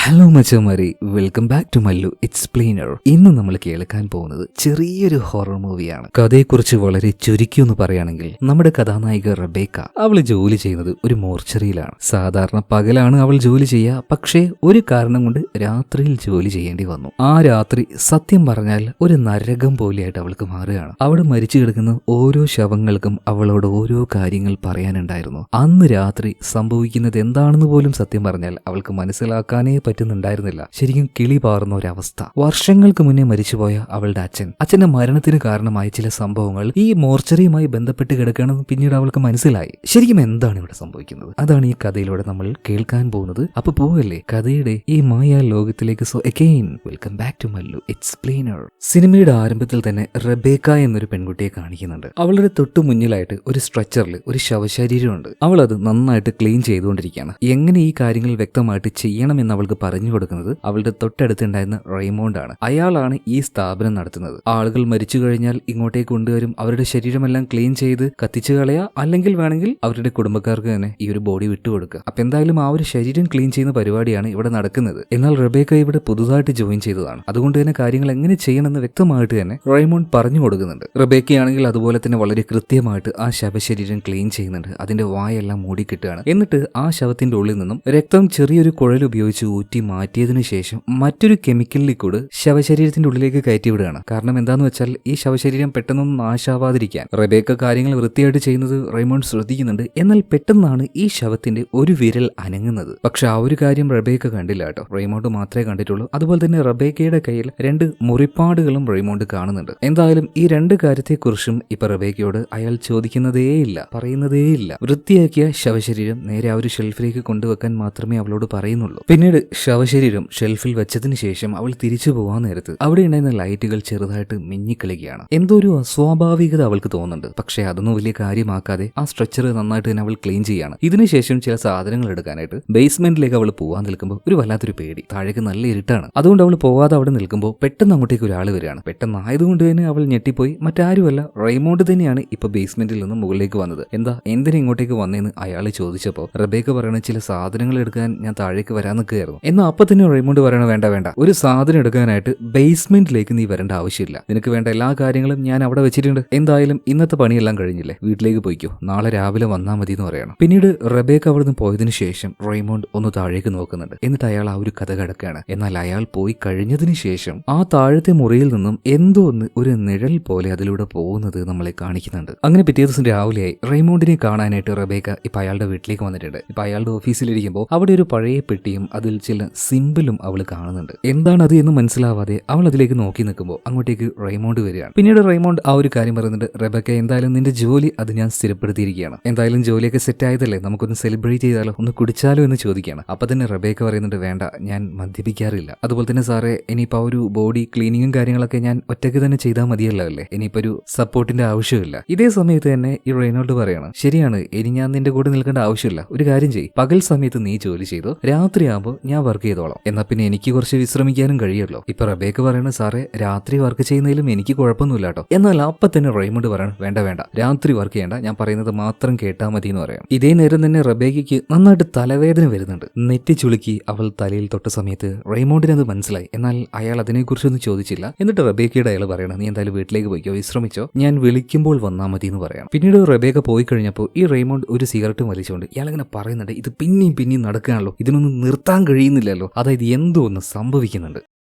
Hello മച്ചമാരി, welcome back to Mallu explainer. ഇന്ന് നമ്മൾ കേൾക്കാൻ പോകുന്നത് ചെറിയൊരു ഹൊറർ മൂവിയാണ്. കഥയെക്കുറിച്ച് വളരെ ചുരുക്കിയൊന്ന് പറയുകയാണെങ്കിൽ, നമ്മുടെ കഥാനായിക റബേക്ക അവൾ ജോലി ചെയ്യുന്നത് ഒരു മോർച്ചറിയിലാണ്. സാധാരണ പകലാണ് അവൾ ജോലി ചെയ്യുക, പക്ഷേ ഒരു കാരണം കൊണ്ട് രാത്രിയിൽ ജോലി ചെയ്യേണ്ടി വന്നു. ആ രാത്രി സത്യം പറഞ്ഞാൽ ഒരു നരകം പോലെയായിട്ട് അവൾക്ക് മാറുകയാണ്. അവിടെ മരിച്ചു കിടക്കുന്ന ഓരോ ശവങ്ങൾക്കും അവളോട് ഓരോ കാര്യങ്ങൾ പറയാനുണ്ടായിരുന്നു. അന്ന് രാത്രി സംഭവിക്കുന്നത് എന്താണെന്ന് പോലും സത്യം പറഞ്ഞാൽ അവൾക്ക് മനസ്സിലാക്കാനേ പറ്റുന്നുണ്ടായിരുന്നില്ല. ശരിക്കും കിളി പാറുന്ന ഒരവസ്ഥ. വർഷങ്ങൾക്ക് മുന്നേ മരിച്ചുപോയ അവളുടെ അച്ഛന്റെ മരണത്തിന് കാരണമായ ചില സംഭവങ്ങൾ ഈ മോർച്ചറിയുമായി ബന്ധപ്പെട്ട് കിടക്കണമെന്ന് പിന്നീട് അവൾക്ക് മനസ്സിലായി. ശരിക്കും എന്താണ് ഇവിടെ സംഭവിക്കുന്നത്? അതാണ് ഈ കഥയിലൂടെ നമ്മൾ കേൾക്കാൻ പോകുന്നത്. അപ്പൊ പോവല്ലേ കഥയുടെ ഈ മായ ലോകത്തിലേക്ക്. So again welcome back to Mallu explainer. സിനിമയുടെ ആരംഭത്തിൽ തന്നെ റബേക്ക എന്നൊരു പെൺകുട്ടിയെ കാണിക്കുന്നുണ്ട്. അവളുടെ തൊട്ടു മുന്നിലായിട്ട് ഒരു സ്ട്രെച്ചറിൽ ഒരു ശവശരീരമുണ്ട്. അവൾ അത് നന്നായിട്ട് ക്ലീൻ ചെയ്തുകൊണ്ടിരിക്കുകയാണ്. എങ്ങനെ ഈ കാര്യങ്ങൾ വ്യക്തമായിട്ട് ചെയ്യണമെന്ന് അവൾക്ക് പറഞ്ഞു കൊടുക്കുന്നത് അവളുടെ തൊട്ടടുത്തുണ്ടായിരുന്ന റെയ്മോണ്ട് ആണ്. അയാളാണ് ഈ സ്ഥാപനം നടത്തുന്നത്. ആളുകൾ മരിച്ചു കഴിഞ്ഞാൽ ഇങ്ങോട്ടേക്ക് കൊണ്ടുവരും, അവരുടെ ശരീരമെല്ലാം ക്ലീൻ ചെയ്ത് കത്തിച്ചു കളയുക, അല്ലെങ്കിൽ വേണമെങ്കിൽ അവരുടെ കുടുംബക്കാർക്ക് തന്നെ ഈ ഒരു ബോഡി വിട്ടുകൊടുക്കുക. അപ്പൊ എന്തായാലും ആ ഒരു ശരീരം ക്ലീൻ ചെയ്യുന്ന പരിപാടിയാണ് ഇവിടെ നടക്കുന്നത്. എന്നാൽ റബേക്ക ഇവിടെ പുതുതായിട്ട് ജോയിൻ ചെയ്തതാണ്. അതുകൊണ്ട് തന്നെ കാര്യങ്ങൾ എങ്ങനെ ചെയ്യണമെന്ന് വ്യക്തമായിട്ട് തന്നെ റെയ്മോണ്ട് പറഞ്ഞു കൊടുക്കുന്നുണ്ട്. റബേക്കയാണെങ്കിൽ അതുപോലെ തന്നെ വളരെ കൃത്യമായിട്ട് ആ ശവശരീരം ക്ലീൻ ചെയ്യുന്നുണ്ട്. അതിന്റെ വായെല്ലാം മൂടിക്കിട്ടുകയാണ്. എന്നിട്ട് ആ ശവത്തിന്റെ ഉള്ളിൽ നിന്നും രക്തം ചെറിയൊരു കുഴൽ ഉപയോഗിച്ച് ഊറ്റി മാറ്റിയതിനു ശേഷം മറ്റൊരു കെമിക്കലിൽ കൂടെ ശവശരീരത്തിന്റെ ഉള്ളിലേക്ക് കയറ്റി വിടുകയാണ്. കാരണം എന്താന്ന് വെച്ചാൽ ഈ ശവശരീരം പെട്ടെന്നൊന്നും നാശാവാതിരിക്കാൻ റബേക്ക കാര്യങ്ങൾ വൃത്തിയായിട്ട് ചെയ്യുന്നത് റെയ്മോണ്ട് ശ്രദ്ധിക്കുന്നുണ്ട്. എന്നാൽ പെട്ടെന്നാണ് ഈ ശവത്തിന്റെ ഒരു വിരൽ അനങ്ങുന്നത്. പക്ഷെ ആ ഒരു കാര്യം റബേക്ക കണ്ടില്ല കേട്ടോ. റെയ്മോണ്ട് മാത്രമേ കണ്ടിട്ടുള്ളൂ. അതുപോലെ തന്നെ റബേക്കയുടെ കയ്യിൽ 2 മുറിപ്പാടുകളും റെയ്മോണ്ട് കാണുന്നുണ്ട്. എന്തായാലും ഈ 2 കാര്യത്തെക്കുറിച്ചും ഇപ്പൊ റബേക്കയോട് അയാൾ ചോദിക്കുന്നതേയില്ല, പറയുന്നതേയില്ല. വൃത്തിയാക്കിയ ശവശരീരം നേരെ ആ ഒരു ഷെൽഫിലേക്ക് കൊണ്ടുവെക്കാൻ മാത്രമേ അവളോട് പറയുന്നുള്ളൂ. പിന്നീട് ശവശരീരം ഷെൽഫിൽ വെച്ചതിന് ശേഷം അവൾ തിരിച്ചു പോകാൻ നേരത്ത് അവിടെ ഉണ്ടായിരുന്ന ലൈറ്റുകൾ ചെറുതായിട്ട് മിന്നിക്കളിക്കുകയാണ്. എന്തോ ഒരു അസ്വാഭാവികത അവൾക്ക് തോന്നുന്നുണ്ട്. പക്ഷെ അതൊന്നും വലിയ കാര്യമാക്കാതെ ആ സ്ട്രെച്ചർ നന്നായിട്ട് തന്നെ അവൾ ക്ലീൻ ചെയ്യാണ്. ഇതിനുശേഷം ചില സാധനങ്ങൾ എടുക്കാനായിട്ട് ബേസ്മെന്റിലേക്ക് അവൾ പോകാൻ നിൽക്കുമ്പോൾ ഒരു വല്ലാത്തൊരു പേടി. താഴേക്ക് നല്ല ഇരുട്ടാണ്. അതുകൊണ്ട് അവൾ പോകാതെ അവിടെ നിൽക്കുമ്പോൾ പെട്ടെന്ന് അങ്ങോട്ടേക്ക് ഒരാൾ വരികയാണ്. പെട്ടെന്നായതുകൊണ്ട് തന്നെ അവൾ ഞെട്ടിപ്പോയി. മറ്റാരുമല്ല, റെയ്മോണ്ട് തന്നെയാണ് ഇപ്പൊ ബേസ്മെന്റിൽ നിന്ന് മുകളിലേക്ക് വന്നത്. എന്തിനാ ഇങ്ങോട്ടേക്ക് വന്നേന്ന് അയാൾ ചോദിച്ചപ്പോൾ റബേക്ക പറയണ ചില സാധനങ്ങൾ എടുക്കാൻ ഞാൻ താഴേക്ക് വരാൻ നിൽക്കുകയായിരുന്നു. എന്നാൽ അപ്പൊ തന്നെ റെയ്മോണ്ട് പറയണ വേണ്ട, ഒരു സാധനം എടുക്കാനായിട്ട് ബേസ്മെന്റിലേക്ക് നീ വരേണ്ട ആവശ്യമില്ല. നിനക്ക് വേണ്ട എല്ലാ കാര്യങ്ങളും ഞാൻ അവിടെ വെച്ചിട്ടുണ്ട്. എന്തായാലും ഇന്നത്തെ പണിയെല്ലാം കഴിഞ്ഞില്ലേ, വീട്ടിലേക്ക് പോയിക്കോ, നാളെ രാവിലെ വന്നാൽ മതി എന്ന് പറയണം. പിന്നീട് റബേക്ക അവിടുന്ന് പോയതിനു ശേഷം റെയ്മോണ്ട് ഒന്ന് താഴേക്ക് നോക്കുന്നുണ്ട്. എന്നിട്ട് അയാൾ ആ ഒരു കഥ കിടക്കുകയാണ്. എന്നാൽ അയാൾ പോയി കഴിഞ്ഞതിന് ശേഷം ആ താഴത്തെ മുറിയിൽ നിന്നും എന്തോ ഒരു നിഴൽ പോലെ അതിലൂടെ പോകുന്നത് നമ്മളെ കാണിക്കുന്നുണ്ട്. അങ്ങനെ പിറ്റേ ദിവസം രാവിലെയായി റെയ്മോണ്ടിനെ കാണാനായിട്ട് റബേക്ക ഇപ്പൊ അയാളുടെ വീട്ടിലേക്ക് വന്നിട്ടുണ്ട്. ഇപ്പൊ അയാളുടെ ഓഫീസിലിരിക്കുമ്പോൾ അവിടെ ഒരു പഴയ പെട്ടിയും അതിൽ ചില സിമ്പിളും അവൾ കാണുന്നുണ്ട്. എന്താണ് അത് എന്ന് മനസ്സിലാവാതെ അവൾ അതിലേക്ക് നോക്കി നിൽക്കുമ്പോൾ അങ്ങോട്ടേക്ക് റെയ്മോണ്ട് വരികയാണ്. പിന്നീട് റെയ്മോണ്ട് ആ ഒരു കാര്യം പറയുന്നുണ്ട്. റബേക്ക, എന്തായാലും നിന്റെ ജോലി അത് ഞാൻ സ്ഥിരപ്പെടുത്തിയിരിക്കുകയാണ്. എന്തായാലും ജോലിയൊക്കെ സെറ്റ് ആയതല്ലേ, നമുക്കൊന്ന് സെലിബ്രേറ്റ് ചെയ്താലോ, ഒന്ന് കുടിച്ചാലോ എന്ന് ചോദിക്കുകയാണ്. അപ്പൊ തന്നെ റബേക്ക പറയുന്നുണ്ട്, വേണ്ട, ഞാൻ മദ്യപിക്കാറില്ല. അതുപോലെ തന്നെ സാറേ, ഇനിയിപ്പോ ആ ഒരു ബോഡി ക്ലീനിങ്ങും കാര്യങ്ങളൊക്കെ ഞാൻ ഒറ്റയ്ക്ക് തന്നെ ചെയ്താൽ മതിയല്ലോ അല്ലേ, ഇനിയിപ്പോ ഒരു സപ്പോർട്ടിന്റെ ആവശ്യമില്ല. ഇതേ സമയത്ത് തന്നെ ഈ റെയ്നോൾഡ് പറയണം, ശരിയാണ്, ഇനി ഞാൻ നിന്റെ കൂടെ നിൽക്കേണ്ട ആവശ്യമില്ല. ഒരു കാര്യം ചെയ്യ്, പകൽ സമയത്ത് നീ ജോലി ചെയ്തോ, രാത്രിയാകുമ്പോൾ ഞാൻ വർക്ക് ചെയ്തോളാം. എന്നാ പിന്നെ എനിക്ക് കുറച്ച് വിശ്രമിക്കാനും കഴിയുമല്ലോ. ഇപ്പൊ റബേക്ക പറയണ, സാറേ, രാത്രി വർക്ക് ചെയ്യുന്നതിലും എനിക്ക് കുഴപ്പമൊന്നുമില്ല കേട്ടോ. എന്നാൽ അപ്പൊ തന്നെ റെയ്മോണ്ട് പറയണം, വേണ്ട, രാത്രി വർക്ക് ചെയ്യണ്ട, ഞാൻ പറയുന്നത് മാത്രം കേട്ടാൽ മതി എന്ന് പറയാം. ഇതേ നേരം തന്നെ റബേക്കയ്ക്ക് നന്നായിട്ട് തലവേദന വരുന്നുണ്ട്. നെറ്റി ചുളുക്കി അവൾ തലയിൽ തൊട്ട സമയത്ത് റെയ്മോണ്ടിന് അത് മനസ്സിലായി. എന്നാൽ അയാൾ അതിനെക്കുറിച്ചൊന്നും ചോദിച്ചില്ല. എന്നിട്ട് റബേക്കയുടെ അയാൾ പറയണം, നീ എന്തായാലും വീട്ടിലേക്ക് പോയിക്കോ, വിശ്രമിച്ചോ, ഞാൻ വിളിക്കുമ്പോൾ വന്നാൽ മതി എന്ന് പറയാം. പിന്നീട് റബേക്ക പോയി കഴിഞ്ഞപ്പോൾ ഈ റെയ്മോണ്ട് ഒരു സിഗരറ്റ് വലിച്ചുകൊണ്ട് ഇയാളിങ്ങനെ പറയുന്നുണ്ട്, ഇത് പിന്നെയും നടക്കുകയാണല്ലോ, ഇതിനൊന്നും നിർത്താൻ കഴിയുന്നില്ലല്ലോ, അതായത് എന്തോ ഒന്ന് സംഭവിക്കുന്നുണ്ട്.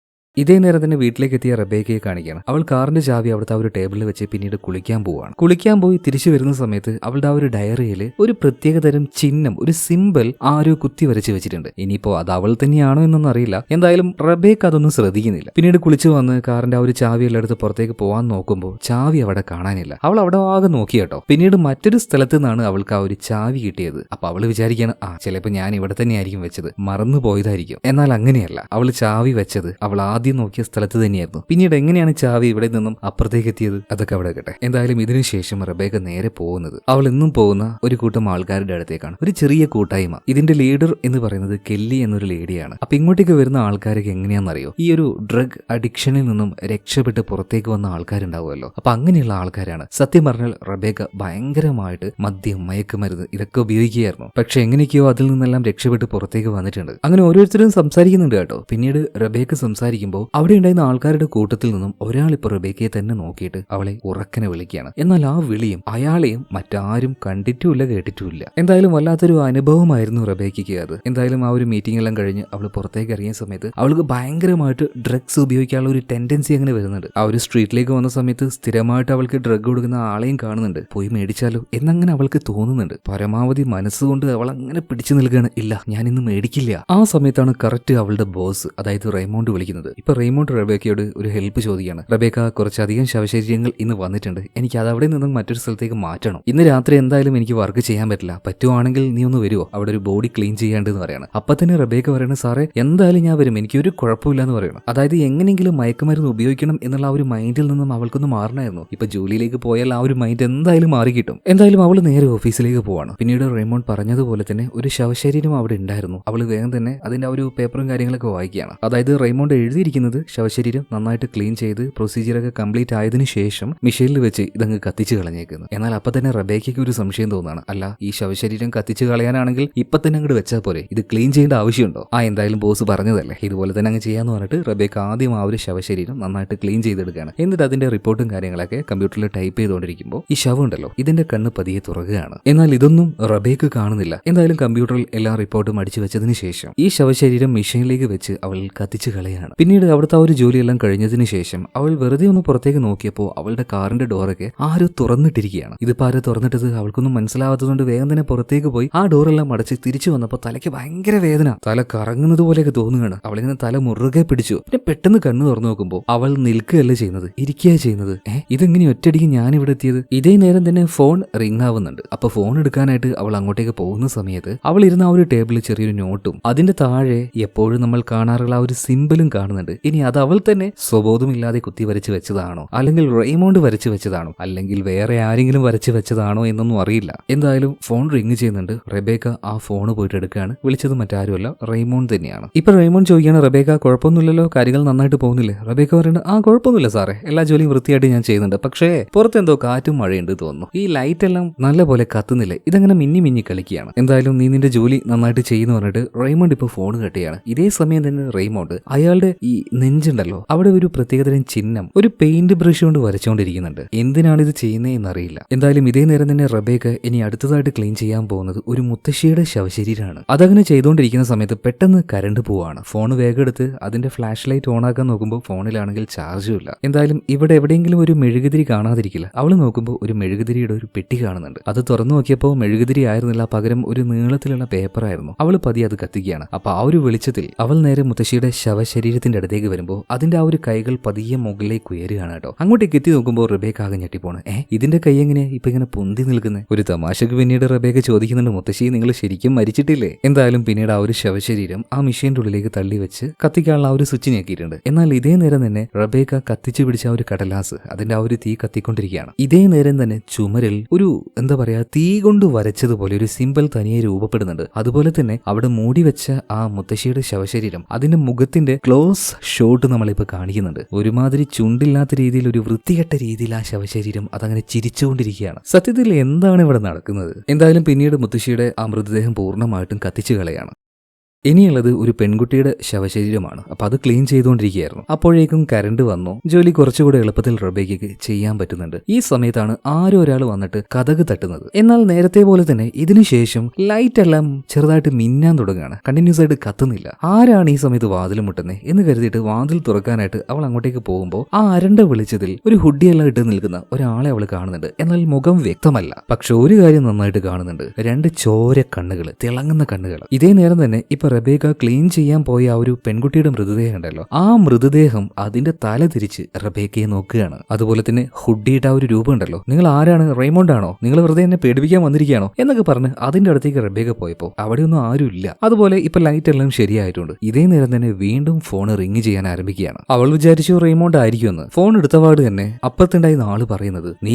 ഇതേ നേരം തന്നെ വീട്ടിലേക്ക് എത്തിയ റബേക്കയെ കാണിക്കുകയാണ്. അവൾ കാറിന്റെ ചാവി അവിടുത്തെ ആ ഒരു ടേബിളിൽ വെച്ച് പിന്നീട് കുളിക്കാൻ പോയി തിരിച്ചു വരുന്ന സമയത്ത് അവളുടെ ആ ഒരു ഡയറിയിൽ ഒരു പ്രത്യേകതരം ചിഹ്നം, ഒരു സിമ്പിൾ ആരോ കുത്തി വരച്ച് വെച്ചിട്ടുണ്ട്. ഇനിയിപ്പോ അത് അവൾ തന്നെയാണോ എന്നൊന്നും അറിയില്ല. എന്തായാലും റബേക്ക അതൊന്നും ശ്രദ്ധിക്കുന്നില്ല. പിന്നീട് കുളിച്ചു വന്ന് കാറിന്റെ ആ ഒരു ചാവി എല്ലാം എടുത്ത് പുറത്തേക്ക് പോകാൻ നോക്കുമ്പോൾ ചാവി അവിടെ കാണാനില്ല. അവൾ അവിടെ ആകെ നോക്കി കേട്ടോ. പിന്നീട് മറ്റൊരു സ്ഥലത്ത് നിന്നാണ് അവൾക്ക് ആ ഒരു ചാവി കിട്ടിയത്. അപ്പൊ അവള് വിചാരിക്കുകയാണ്, ചിലപ്പോൾ ഞാൻ ഇവിടെ തന്നെയായിരിക്കും വെച്ചത്, മറന്നു പോയതായിരിക്കും. എന്നാൽ അങ്ങനെയല്ല, അവൾ ചാവി വെച്ചത് അവൾ ആദ്യം നോക്കിയ സ്ഥലത്ത് തന്നെയായിരുന്നു. പിന്നീട് എങ്ങനെയാണ് ചാവി ഇവിടെ നിന്നും അപ്പുറത്തേക്ക് എത്തിയത് അതൊക്കെ അവിടെ കേട്ടെ. എന്തായാലും ഇതിനുശേഷം റബേക്ക നേരെ പോകുന്നത് അവൾ എന്നും പോകുന്ന ഒരു കൂട്ടം ആൾക്കാരുടെ അടുത്തേക്കാണ്. ഒരു ചെറിയ കൂട്ടായ്മ. ഇതിന്റെ ലീഡർ എന്ന് പറയുന്നത് കെല്ലി എന്നൊരു ലേഡിയാണ്. അപ്പൊ ഇങ്ങോട്ടേക്ക് വരുന്ന ആൾക്കാരൊക്കെ എങ്ങനെയാണെന്നറിയോ, ഈ ഒരു ഡ്രഗ് അഡിക്ഷനിൽ നിന്നും രക്ഷപ്പെട്ട് പുറത്തേക്ക് വന്ന ആൾക്കാരുണ്ടാവുമല്ലോ. അപ്പൊ അങ്ങനെയുള്ള ആൾക്കാരാണ്. സത്യം പറഞ്ഞാൽ റബേക്ക ഭയങ്കരമായിട്ട് മദ്യം, മയക്കുമരുന്ന് ഇതൊക്കെ ഉപയോഗിക്കുകയായിരുന്നു. പക്ഷെ എങ്ങനെയൊക്കെയോ അതിൽ നിന്നെല്ലാം രക്ഷപ്പെട്ട് പുറത്തേക്ക് വന്നിട്ടുണ്ട്. അങ്ങനെ ഓരോരുത്തരും സംസാരിക്കുന്നുണ്ട് കേട്ടോ. പിന്നീട് റബേക്ക സംസാരിക്കുമ്പോൾ അവിടെ ഉണ്ടായിരുന്ന ആൾക്കാരുടെ കൂട്ടത്തിൽ നിന്നും ഒരാൾ ഇപ്പൊ റബേക്കയെ തന്നെ നോക്കിയിട്ട് അവളെ ഉറക്കനെ വിളിക്കുകയാണ്. എന്നാൽ ആ വിളിയും അയാളെയും മറ്റാരും കണ്ടിട്ടുമില്ല, കേട്ടിട്ടുമില്ല. എന്തായാലും വല്ലാത്തൊരു അനുഭവമായിരുന്നു റബേക്കയ്ക്ക് അത്. എന്തായാലും ആ ഒരു മീറ്റിംഗ് എല്ലാം കഴിഞ്ഞ് അവൾ പുറത്തേക്ക് ഇറങ്ങിയ സമയത്ത് അവൾക്ക് ഭയങ്കരമായിട്ട് ഡ്രഗ്സ് ഉപയോഗിക്കാനുള്ള ഒരു ടെൻഡൻസി അങ്ങനെ വരുന്നുണ്ട്. ആ ഒരു സ്ട്രീറ്റിലേക്ക് വന്ന സമയത്ത് സ്ഥിരമായിട്ട് അവൾക്ക് ഡ്രഗ് കൊടുക്കുന്ന ആളെയും കാണുന്നുണ്ട്. പോയി മേടിച്ചാലോ എന്നങ്ങനെ അവൾക്ക് തോന്നുന്നുണ്ട്. പരമാവധി മനസ്സുകൊണ്ട് അവൾ അങ്ങനെ പിടിച്ചു നിൽക്കുകയാണ്. ഇല്ല, ഞാൻ ഇന്ന് മേടിക്കില്ല. ആ സമയത്താണ് കറക്റ്റ് അവളുടെ ബോസ്, അതായത് റെയ്മോണ്ട് വിളിക്കുന്നത്. ഇപ്പൊ റെയ്മോണ്ട് റബേക്കയോട് ഒരു ഹെൽപ്പ് ചോദിക്കുകയാണ്. റബേക്ക, കുറച്ചധികം ശവശരീരങ്ങൾ ഇന്ന് വന്നിട്ടുണ്ട്. എനിക്ക് അത് അവിടെ നിന്നും മറ്റൊരു സ്ഥലത്തേക്ക് മാറ്റണം. ഇന്ന് രാത്രി എന്തായാലും എനിക്ക് വർക്ക് ചെയ്യാൻ പറ്റില്ല. പറ്റുവാണെങ്കിൽ നീ ഒന്ന് വരുമോ, അവിടെ ഒരു ബോഡി ക്ലീൻ ചെയ്യാണ്ടെന്ന് പറയണം. അപ്പൊ തന്നെ റബേക്ക പറയണ, സാറേ എന്തായാലും ഞാൻ വരും, എനിക്കൊരു കുഴപ്പമില്ല എന്ന് പറയണം. അതായത് എങ്ങനെയെങ്കിലും മയക്കുമരുന്ന് ഉപയോഗിക്കണം എന്നുള്ള ആ ഒരു മൈൻഡിൽ നിന്നും അവൾക്കൊന്ന് മാറണമായിരുന്നു. ഇപ്പൊ ജോലിയിലേക്ക് പോയാൽ ആ ഒരു മൈൻഡ് എന്തായാലും മാറി കിട്ടും. എന്തായാലും അവൾ നേരെ ഓഫീസിലേക്ക് പോവാണ്. പിന്നീട് റെയ്മോണ്ട് പറഞ്ഞതുപോലെ തന്നെ ഒരു ശവശരീരം അവിടെ ഉണ്ടായിരുന്നു. അവൾ വേഗം തന്നെ അതിന്റെ ആ ഒരു പേപ്പറും കാര്യങ്ങളൊക്കെ വായിക്കുകയാണ്. അതായത് റെയ്മോണ്ട് എഴുതിയിരിക്കുന്നത് ശവശരീരം നന്നായിട്ട് ക്ലീൻ ചെയ്ത് പ്രൊസീജിയറൊക്കെ കംപ്ലീറ്റ് ആയതിനു ശേഷം മിഷേലിൽ വെച്ച് ഇതങ്ങ് കത്തിച്ച് കളഞ്ഞേക്കുന്നു. എന്നാൽ അപ്പൊ തന്നെ റബേക്കയ്ക്ക് ഒരു സംശയം തോന്നുകയാണ്. അല്ല, ഈ ശവശരീരം കത്തിച്ച് കളയാനാണെങ്കിൽ ഇപ്പൊ തന്നെ അങ്ങോട്ട് വെച്ചാൽ പോരെ, ഇത് ക്ലീൻ ചെയ്യേണ്ട ആവശ്യമുണ്ടോ? എന്തായാലും ബോസ് പറഞ്ഞതല്ലേ, ഇതുപോലെ തന്നെ അങ്ങ് ചെയ്യാന്ന് പറഞ്ഞിട്ട് റബേക്ക ആദ്യം ആ ഒരു ശവശരീരം നന്നായിട്ട് ക്ലീൻ ചെയ്തെടുക്കുകയാണ്. എന്നിട്ട് അതിന്റെ റിപ്പോർട്ടും കാര്യങ്ങളൊക്കെ കമ്പ്യൂട്ടറിൽ ടൈപ്പ് ചെയ്തുകൊണ്ടിരിക്കുമ്പോൾ ഈ ശവം ഉണ്ടല്ലോ, ഇതിന്റെ കണ്ണ് പതിയെ തുറക്കുകയാണ്. എന്നാൽ ഇതൊന്നും റബേക്ക കാണുന്നില്ല. എന്തായാലും കമ്പ്യൂട്ടറിൽ എല്ലാ റിപ്പോർട്ടും അടിച്ചു വെച്ചതിന് ശേഷം ഈ ശവശരീരം മെഷീനിലേക്ക് വെച്ച് അവൾ കത്തിച്ച് കളയാണ്. പിന്നീട് അവിടുത്തെ ആ ഒരു ജോലിയെല്ലാം കഴിഞ്ഞതിന് ശേഷം അവൾ വെറുതെ ഒന്ന് പുറത്തേക്ക് നോക്കിയപ്പോൾ അവളുടെ കാറിന്റെ ഡോറൊക്കെ ആരോ തുറന്നിട്ടിരിക്കുകയാണ്. ഇതിപ്പോ ആരോ തുറന്നിട്ടത് അവൾക്കൊന്നും മനസ്സിലാവാത്തതുകൊണ്ട് വേഗം തന്നെ പുറത്തേക്ക് പോയി ആ ഡോറെല്ലാം അടച്ച് തിരിച്ചു വന്നപ്പോൾ തലയ്ക്ക് ഭയങ്കര വേദന, തല കറങ്ങുന്നത് പോലെയൊക്കെ തോന്നുകയാണ്. അവളിങ്ങനെ തല മുറുകെ പിടിച്ചു. പിന്നെ പെട്ടെന്ന് കണ്ണു തുറന്നു നോക്കുമ്പോൾ അവൾ നിൽക്കുകയല്ല ചെയ്യുന്നത്, ഇരിക്കുകയാണ് ചെയ്യുന്നത്. ഇതെങ്ങനെ ഒറ്റയടിക്ക് ഞാൻ ഇവിടെ എത്തിയത്? ഇതേ നേരം തന്നെ ഫോൺ റിംഗ് ആവുന്നുണ്ട്. അപ്പൊ ഫോൺ എടുക്കാനായിട്ട് അവൾ അങ്ങോട്ടേക്ക് പോകുന്ന സമയത്ത് അവൾ ഇരുന്ന ആ ഒരു ടേബിളിൽ ചെറിയൊരു നോട്ടും അതിന്റെ താഴെ എപ്പോഴും നമ്മൾ കാണാറുള്ള ആ ഒരു സിമ്പിളും കാണുന്നുണ്ട്. ഇനി അത് അവൾ തന്നെ സ്വബോധമില്ലാതെ കുത്തി വരച്ച് വെച്ചതാണോ, അല്ലെങ്കിൽ റെയ്മോണ്ട് വരച്ച് വെച്ചതാണോ, അല്ലെങ്കിൽ വേറെ ആരെങ്കിലും വരച്ച് വെച്ചതാണോ എന്നൊന്നും അറിയില്ല. എന്തായാലും ഫോൺ റിംഗ് ചെയ്യുന്നുണ്ട്. റബേക്ക ആ ഫോൺ പോയിട്ട് എടുക്കുകയാണ്. വിളിച്ചത് മറ്റാരുമല്ല, റെയ്മോണ്ട് തന്നെയാണ്. ഇപ്പൊ റെയ്മോണ്ട് ചോദിക്കുകയാണ്, റബേക്ക കുഴപ്പമൊന്നുമില്ലല്ലോ, കാര്യങ്ങൾ നന്നായിട്ട് പോകുന്നില്ലേ? റബേക്ക പറയുന്നത്, കുഴപ്പമൊന്നുമില്ല സാറേ, എല്ലാ ജോലിയും വൃത്തിയായിട്ട് ഞാൻ ചെയ്യുന്നുണ്ട്. പക്ഷേ പുറത്തെന്തോ കാറ്റും മഴയുണ്ട് തോന്നുന്നു. ഈ ലൈറ്റ് എല്ലാം നല്ല പോലെ കത്തുന്നില്ല, ഇതങ്ങനെ മിന്നി മിന്നി കളിക്കുകയാണ്. എന്തായാലും നീ നിന്റെ ജോലി നന്നായിട്ട് ചെയ്യുന്നു പറഞ്ഞിട്ട് റെയ്മോണ്ട് ഇപ്പൊ ഫോൺ കെട്ടുകയാണ്. ഇതേ സമയം തന്നെ റെയ്മോണ്ട് അയാളുടെ ഈ നെഞ്ചുണ്ടല്ലോ, അവിടെ ഒരു പ്രത്യേകതരം ചിഹ്നം ഒരു പെയിന്റ് ബ്രഷ് കൊണ്ട് വരച്ചുകൊണ്ടിരിക്കുന്നുണ്ട്. എന്തിനാണ് ഇത് ചെയ്യുന്നതെന്ന് അറിയില്ല. എന്തായാലും ഇതേ നേരം തന്നെ റബേക്ക ഇനി അടുത്തതായിട്ട് ക്ലീൻ ചെയ്യാൻ പോകുന്നത് ഒരു മുത്തശ്ശിയുടെ ശവശരീരമാണ്. അതങ്ങനെ ചെയ്തുകൊണ്ടിരിക്കുന്ന സമയത്ത് പെട്ടെന്ന് കറണ്ട് പോവാണ്. ഫോൺ വേഗം എടുത്ത് അതിന്റെ ഫ്ലാഷ് ലൈറ്റ് ഓൺ ആക്കാൻ നോക്കുമ്പോൾ ഫോണിലാണെങ്കിൽ ചാർജും ഇല്ല. എന്തായാലും ഇവിടെ എവിടെയെങ്കിലും ഒരു മെഴുകുതിരി കാണാതിരിക്കില്ല. അവൾ നോക്കുമ്പോൾ ഒരു മെഴുകുതിരിയുടെ ഒരു പെട്ടി കാണുന്നുണ്ട്. അത് തുറന്നു നോക്കിയപ്പോൾ മെഴുകുതിരി ആയിരുന്നില്ല, പകരം ഒരു നീളത്തിലുള്ള പേപ്പറായിരുന്നു. അവൾ പതിയെ അത് കത്തിക്കുകയാണ്. അപ്പൊ ആ ഒരു വെളിച്ചത്തിൽ അവൾ നേരെ മുത്തശ്ശിയുടെ ശവശരീരത്തിന്റെ അടുത്തേക്ക് വരുമ്പോൾ അതിന്റെ ആ ഒരു കൈകൾ പതിയെ മുകളിലേക്ക് ഉയരുകയാണ് കേട്ടോ. അങ്ങോട്ടേക്ക് എത്തി നോക്കുമ്പോൾ റബേക്ക ആകെ ഞെട്ടിപ്പോണ്. ഇതിന്റെ കൈ എങ്ങനെയാ ഇപ്പൊ ഇങ്ങനെ പൊന്തി നിൽക്കുന്നത്? ഒരു തമാശക്ക് പിന്നീട് റബേക്ക ചോദിക്കുന്നുണ്ട്, മുത്തശ്ശി നിങ്ങൾ ശരിക്കും മരിച്ചിട്ടില്ലേ? എന്തായാലും പിന്നീട് ആ ഒരു ശവശരീരം ആ മെഷീന്റെ ഉള്ളിലേക്ക് തള്ളി വെച്ച് കത്തിക്കാനുള്ള ആ ഒരു സ്വിച്ച് ഞെക്കിയിട്ടുണ്ട്. എന്നാൽ ഇതേ നേരം തന്നെ റബേക്ക കത്തിച്ചു പിടിച്ച ആ ഒരു കടലാസ് അതിന്റെ ആ ഒരു തീ കത്തിക്കൊണ്ടിരിക്കുകയാണ്. ഇതേ നേരം തന്നെ ചുമരിൽ ഒരു എന്താ പറയാ തീ കൊണ്ട് വരച്ചതുപോലെ ഒരു സിമ്പിൾ തനിയെ രൂപപ്പെടുന്നുണ്ട്. അതുപോലെ തന്നെ അവിടെ മൂടി വെച്ച ആ മുത്തശ്ശിയുടെ ശവശരീരം അതിന്റെ മുഖത്തിന്റെ ക്ലോസ് ഷോട്ട് നമ്മളിപ്പോ കാണിക്കുന്നുണ്ട്. ഒരുമാതിരി ചുണ്ടില്ലാത്ത രീതിയിൽ, ഒരു വൃത്തികെട്ട രീതിയിൽ ആ ശവശരീരം അതങ്ങനെ ചിരിച്ചുകൊണ്ടിരിക്കുകയാണ്. സത്യത്തിൽ എന്താണ് ഇവിടെ നടക്കുന്നത്? എന്തായാലും പിന്നീട് മുത്തശ്ശിയുടെ ആ മൃതദേഹം പൂർണ്ണമായിട്ടും കത്തിച്ചു കളയാണ്. ഇനിയുള്ളത് ഒരു പെൺകുട്ടിയുടെ ശവശരീരമാണ്. അപ്പൊ അത് ക്ലീൻ ചെയ്തുകൊണ്ടിരിക്കുകയായിരുന്നു. അപ്പോഴേക്കും കറണ്ട് വന്നു. ജോലി കുറച്ചുകൂടെ എളുപ്പത്തിൽ റബേക്കയ്ക്ക് ചെയ്യാൻ പറ്റുന്നുണ്ട്. ഈ സമയത്താണ് ആരോ ഒരാൾ വന്നിട്ട് കതക് തട്ടുന്നത്. എന്നാൽ നേരത്തെ പോലെ തന്നെ ഇതിനുശേഷം ലൈറ്റ് എല്ലാം ചെറുതായിട്ട് മിന്നാൻ തുടങ്ങുകയാണ്. കണ്ടിന്യൂസ് ആയിട്ട് കത്തുന്നില്ല. ആരാണ് ഈ സമയത്ത് വാതിൽ മുട്ടുന്നത് എന്ന് കരുതിയിട്ട് വാതിൽ തുറക്കാനായിട്ട് അവൾ അങ്ങോട്ടേക്ക് പോകുമ്പോൾ ആ അരണ്ട വെളിച്ചത്തിൽ ഒരു ഹുഡിയെല്ലാം ഇട്ട് നിൽക്കുന്ന ഒരാളെ അവൾ കാണുന്നുണ്ട്. എന്നാൽ മുഖം വ്യക്തമല്ല. പക്ഷെ ഒരു കാര്യം നന്നായിട്ട് കാണുന്നുണ്ട്, രണ്ട് ചോര കണ്ണുകൾ, തിളങ്ങുന്ന കണ്ണുകൾ. ഇതേ നേരം തന്നെ ഇപ്പൊ റബേക്ക ക്ലീൻ ചെയ്യാൻ പോയ ആ ഒരു പെൺകുട്ടിയുടെ മൃതദേഹം ഉണ്ടല്ലോ, ആ മൃതദേഹം അതിന്റെ തല തിരിച്ച് റബേക്കയെ നോക്കുകയാണ്. അതുപോലെ തന്നെ ഹുഡിയുടെ ആ ഒരു രൂപം ഉണ്ടല്ലോ, നിങ്ങൾ ആരാണ്, റെയ്മോണ്ട് ആണോ, നിങ്ങൾ വെറുതെ എന്നെ പേടിപ്പിക്കാൻ വന്നിരിക്കുകയാണോ എന്നൊക്കെ പറഞ്ഞ് അതിന്റെ അടുത്തേക്ക് റബേക്ക പോയപ്പോ അവിടെയൊന്നും ആരുമില്ല. അതുപോലെ ഇപ്പൊ ലൈറ്റ് എല്ലാം ശരിയായിട്ടുണ്ട്. ഇതേ നേരം തന്നെ വീണ്ടും ഫോൺ റിങ് ചെയ്യാൻ ആരംഭിക്കുകയാണ്. അവൾ വിചാരിച്ചു റെയ്മോണ്ട് ആയിരിക്കുമെന്ന്. ഫോൺ എടുത്തപാട് തന്നെ അപ്പത്തുണ്ടായിരുന്ന ആള് പറയുന്നത് നീ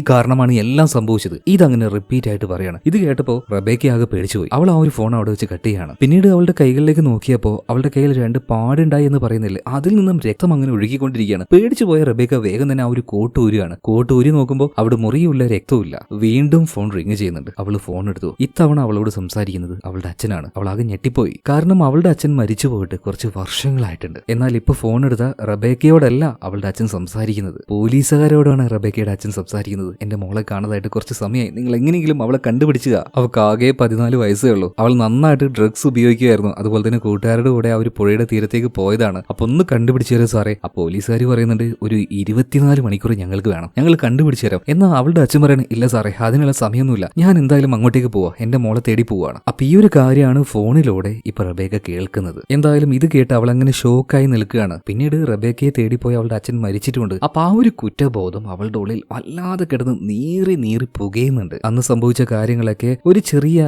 കാരണമാണ് എല്ലാം സംഭവിച്ചത്. ഇതങ്ങനെ റിപ്പീറ്റ് ആയിട്ട് പറയാണ്. ഇത് കേട്ടപ്പോ റബേക്ക ആകെ പേടിച്ചുപോയി. അവൾ ആ ഒരു ഫോൺ അവിടെ വെച്ച് കട്ട് ചെയ്യാണ്. പിന്നീട് അവളുടെ കൈകളിലേക്ക് നോക്കിയപ്പോ അവളുടെ കയ്യിൽ 2 പാടുണ്ടായി എന്ന് പറയുന്നില്ലേ, അതിൽ നിന്നും രക്തം അങ്ങനെ ഒഴുകിക്കൊണ്ടിരിക്കുകയാണ്. പേടിച്ചു പോയ റബേക്ക വേഗം തന്നെ ആ ഒരു കോട്ട് ഊരുകയാണ്. കോട്ട് ഊരി നോക്കുമ്പോൾ അവിടെ മുറിയുള്ള രക്തമില്ല. വീണ്ടും ഫോൺ റിങ് ചെയ്യുന്നുണ്ട്. അവള് ഫോൺ എടുത്തു. ഇത്തവണ അവളോട് സംസാരിക്കുന്നത് അവളുടെ അച്ഛനാണ്. അവൾ ആകെ ഞെട്ടിപ്പോയി. കാരണം അവളുടെ അച്ഛൻ മരിച്ചു പോയിട്ട് കുറച്ച് വർഷങ്ങളായിട്ടുണ്ട്. എന്നാൽ ഇപ്പൊ ഫോൺ എടുത്ത റബേക്കയോടല്ല അവളുടെ അച്ഛൻ സംസാരിക്കുന്നത്, പോലീസുകാരോടാണ് റബേക്കയുടെ അച്ഛൻ സംസാരിക്കുന്നത്. എന്റെ മോളെ കാണാതായിട്ട് കുറച്ച് സമയമായി, നിങ്ങൾ എങ്ങനെയെങ്കിലും അവളെ കണ്ടുപിടിച്ചുക. അവൾക്ക് ആകെ 14 വയസ്സേ ഉള്ളൂ. അവൾ നന്നായിട്ട് ഡ്രഗ്സ് ഉപയോഗിക്കുമായിരുന്നു. അതുപോലെ തന്നെ കൂട്ടുകാരുടെ കൂടെ ആ ഒരു പുഴയുടെ തീരത്തേക്ക് പോയതാണ്. അപ്പൊ ഒന്ന് കണ്ടുപിടിച്ചു തരാം സാറേ. ആ പോലീസുകാർ പറയുന്നുണ്ട് ഒരു 24 മണിക്കൂർ ഞങ്ങൾക്ക് വേണം, ഞങ്ങൾ കണ്ടുപിടിച്ചു തരാം. എന്നാൽ അവളുടെ അച്ഛൻ പറയണ ഇല്ല സാറേ, അതിനുള്ള സമയമൊന്നുമില്ല, ഞാൻ എന്തായാലും അങ്ങോട്ടേക്ക് പോവാ, എന്റെ മോളെ തേടി പോവാണ്. അപ്പൊ ഈ ഒരു കാര്യമാണ് ഫോണിലൂടെ ഇപ്പൊ റബേക്ക കേൾക്കുന്നത്. എന്തായാലും ഇത് കേട്ട് അവൾ അങ്ങനെ ഷോക്കായി നിൽക്കുകയാണ്. പിന്നീട് റബേക്കയെ തേടിപ്പോയി അവളുടെ അച്ഛൻ മരിച്ചിട്ടുണ്ട്. അപ്പൊ ആ ഒരു കുറ്റബോധം അവളുടെ ഉള്ളിൽ വല്ലാതെ കിടന്ന് നീറി പുകയുന്നുണ്ട്. അന്ന് സംഭവിച്ച കാര്യങ്ങളൊക്കെ ഒരു ചെറിയ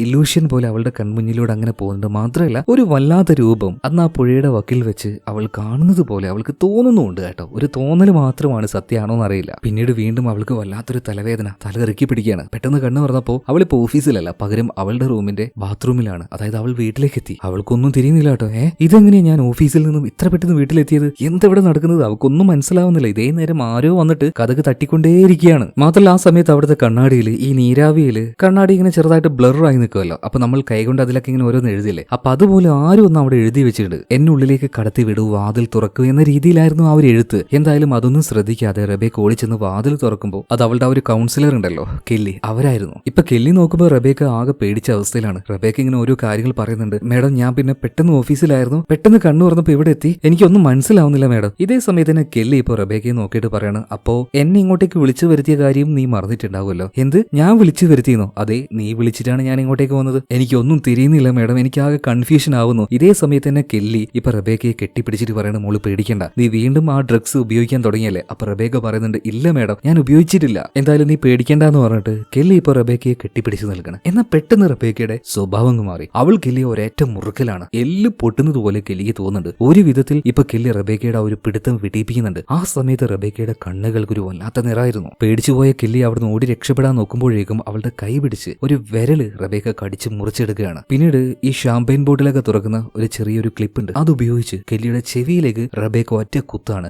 ഇലൂഷൻ പോലെ അവളുടെ കൺമുന്നിലൂടെ അങ്ങനെ പോകുന്നുണ്ട്. മാത്രമല്ല ഒരു വല്ലാത്ത രൂപം അന്ന് ആ പുഴയുടെ വക്കിൽ വെച്ച് അവൾ കാണുന്നത് പോലെ അവൾക്ക് തോന്നുന്നുണ്ട് കേട്ടോ. ഒരു തോന്നൽ മാത്രമാണ്, സത്യമാണോ എന്നറിയില്ല. പിന്നീട് വീണ്ടും അവൾക്ക് വല്ലാത്തൊരു തലവേദന, തല ഇറക്കി പിടിക്കുകയാണ്. പെട്ടെന്ന് കണ്ണു പറഞ്ഞപ്പോ അവളിപ്പോ ഓഫീസിലല്ല, പകരം അവളുടെ റൂമിന്റെ ബാത്റൂമിലാണ്. അതായത് അവൾ വീട്ടിലേക്ക് എത്തി. അവൾക്കൊന്നും തിരിയുന്നില്ല കേട്ടോ. ഇതെങ്ങനെയാ ഞാൻ ഓഫീസിൽ നിന്നും ഇത്ര പെട്ടെന്ന് വീട്ടിലെത്തിയത്, എന്തെവിടെ നടക്കുന്നത് അവൾക്കൊന്നും മനസ്സിലാവുന്നില്ല. ഇതേ നേരം ആരോ വന്നിട്ട് കഥക് തട്ടിക്കൊണ്ടേയിരിക്കുകയാണ്. മാത്രമല്ല ആ സമയത്ത് അവിടുത്തെ കണ്ണാടിയിൽ ഈ നീരാവിയിൽ കണ്ണാടി ഇങ്ങനെ ചെറുതായിട്ട് ബ്ലറായി നിൽക്കുമല്ലോ. അപ്പൊ നമ്മൾ കൈകൊണ്ട് അതിലൊക്കെ ഇങ്ങനെ ഓരോന്ന് എഴുതില്ലേ, അപ്പൊ അതുപോലെ ആരും ഒന്നും അവിടെ എഴുതി വെച്ചിട്ടുണ്ട്, എന്നെ ഉള്ളിലേക്ക് കടത്തി വിടൂ, വാതിൽ തുറക്കൂ എന്ന രീതിയിലായിരുന്നു ആ ഒരു എഴുത്ത്. എന്തായാലും അതൊന്നും ശ്രദ്ധിക്കാതെ റബേക്ക ഓടിച്ചെന്ന് വാതിൽ തുറക്കുമ്പോൾ അത് അവളുടെ ആ ഒരു കൗൺസിലർ ഉണ്ടല്ലോ, കെല്ലി, അവരായിരുന്നു. ഇപ്പൊ കെല്ലി നോക്കുമ്പോൾ റബേക്ക ആകെ പേടിച്ച അവസ്ഥയിലാണ്. റബേക്ക ഇങ്ങനെ ഓരോ കാര്യങ്ങൾ പറയുന്നുണ്ട്. മേഡം, ഞാൻ പിന്നെ പെട്ടെന്ന് ഓഫീസിലായിരുന്നു, പെട്ടെന്ന് കണ്ണു തുറന്നപ്പോ ഇവിടെ എത്തി, എനിക്കൊന്നും മനസ്സിലാവുന്നില്ല മേഡം. ഇതേ സമയത്ത് തന്നെ കെല്ലി ഇപ്പൊ റബേക്കയെ നോക്കിയിട്ട് പറയാണ്, അപ്പോ എന്നെ ഇങ്ങോട്ടേക്ക് വിളിച്ചു വരുത്തിയ കാര്യം നീ മറന്നിട്ടുണ്ടാവുമല്ലോ. എന്ത്, ഞാൻ വിളിച്ചു വരുത്തിയെന്നോ? അതെ, നീ വിളിച്ചിട്ടാണ് ഞാൻ ഇങ്ങോട്ടേക്ക് വന്നത്. എനിക്കൊന്നും തിരിയുന്നില്ല മേഡം, എനിക്ക് ആകെ കൺഫ്യൂഷൻ ആവുന്നു. ഇതേ സമയത്ത് തന്നെ കെല്ലി ഇപ്പൊ റബേക്കയെ കെട്ടിപ്പിടിച്ചിട്ട് പറയണ, മോള് പേടിക്കണ്ട, നീ വീണ്ടും ആ ഡ്രഗ്സ് ഉപയോഗിക്കാൻ തുടങ്ങിയല്ലേ? അപ്പൊ റബേക്ക പറയുന്നുണ്ട്, ഇല്ല മേഡം, ഞാൻ ഉപയോഗിച്ചിട്ടില്ല, എന്തായാലും നീ പേടിക്കണ്ടെന്ന് പറഞ്ഞിട്ട് കെല്ലി ഇപ്പൊ റബേക്കയെ കെട്ടിപ്പിടിച്ച് നൽകണം. എന്നാൽ പെട്ടെന്ന് റബേക്കയുടെ സ്വഭാവം മാറി. അവൾ കെല്ലിയെ ഒരേറ്റ മുറുക്കലാണ്. എല്ല് പൊട്ടുന്നത് പോലെ കെല്ലിക്ക് തോന്നുന്നുണ്ട്. ഒരു വിധത്തിൽ ഇപ്പൊ കെല്ലി റബേക്കയുടെ ആ ഒരു പിടുത്തം വിടിയിപ്പിക്കുന്നുണ്ട്. ആ സമയത്ത് റബേക്കയുടെ കണ്ണുകൾക്ക് ഒരു വല്ലാത്ത നിറായിരുന്നു. പേടിച്ചുപോയ കെല്ലി അവിടുന്ന് ഓടി രക്ഷപ്പെടാൻ നോക്കുമ്പോഴേക്കും അവളുടെ കൈ പിടിച്ച് ഒരു വിരല് റബേക്ക കടിച്ച് മുറിച്ചെടുക്കുകയാണ്. പിന്നീട് ഈ ഷാമ്പയിൻ ബോട്ടിലൊക്കെ തുറക്കുന്ന ഒരു ചെറിയൊരു ക്ലിപ്പ് ഉണ്ട്, അതുപയോഗിച്ച് കെല്ലിയുടെ ചെവിയിലേക്ക് റബേക്ക ഒറ്റ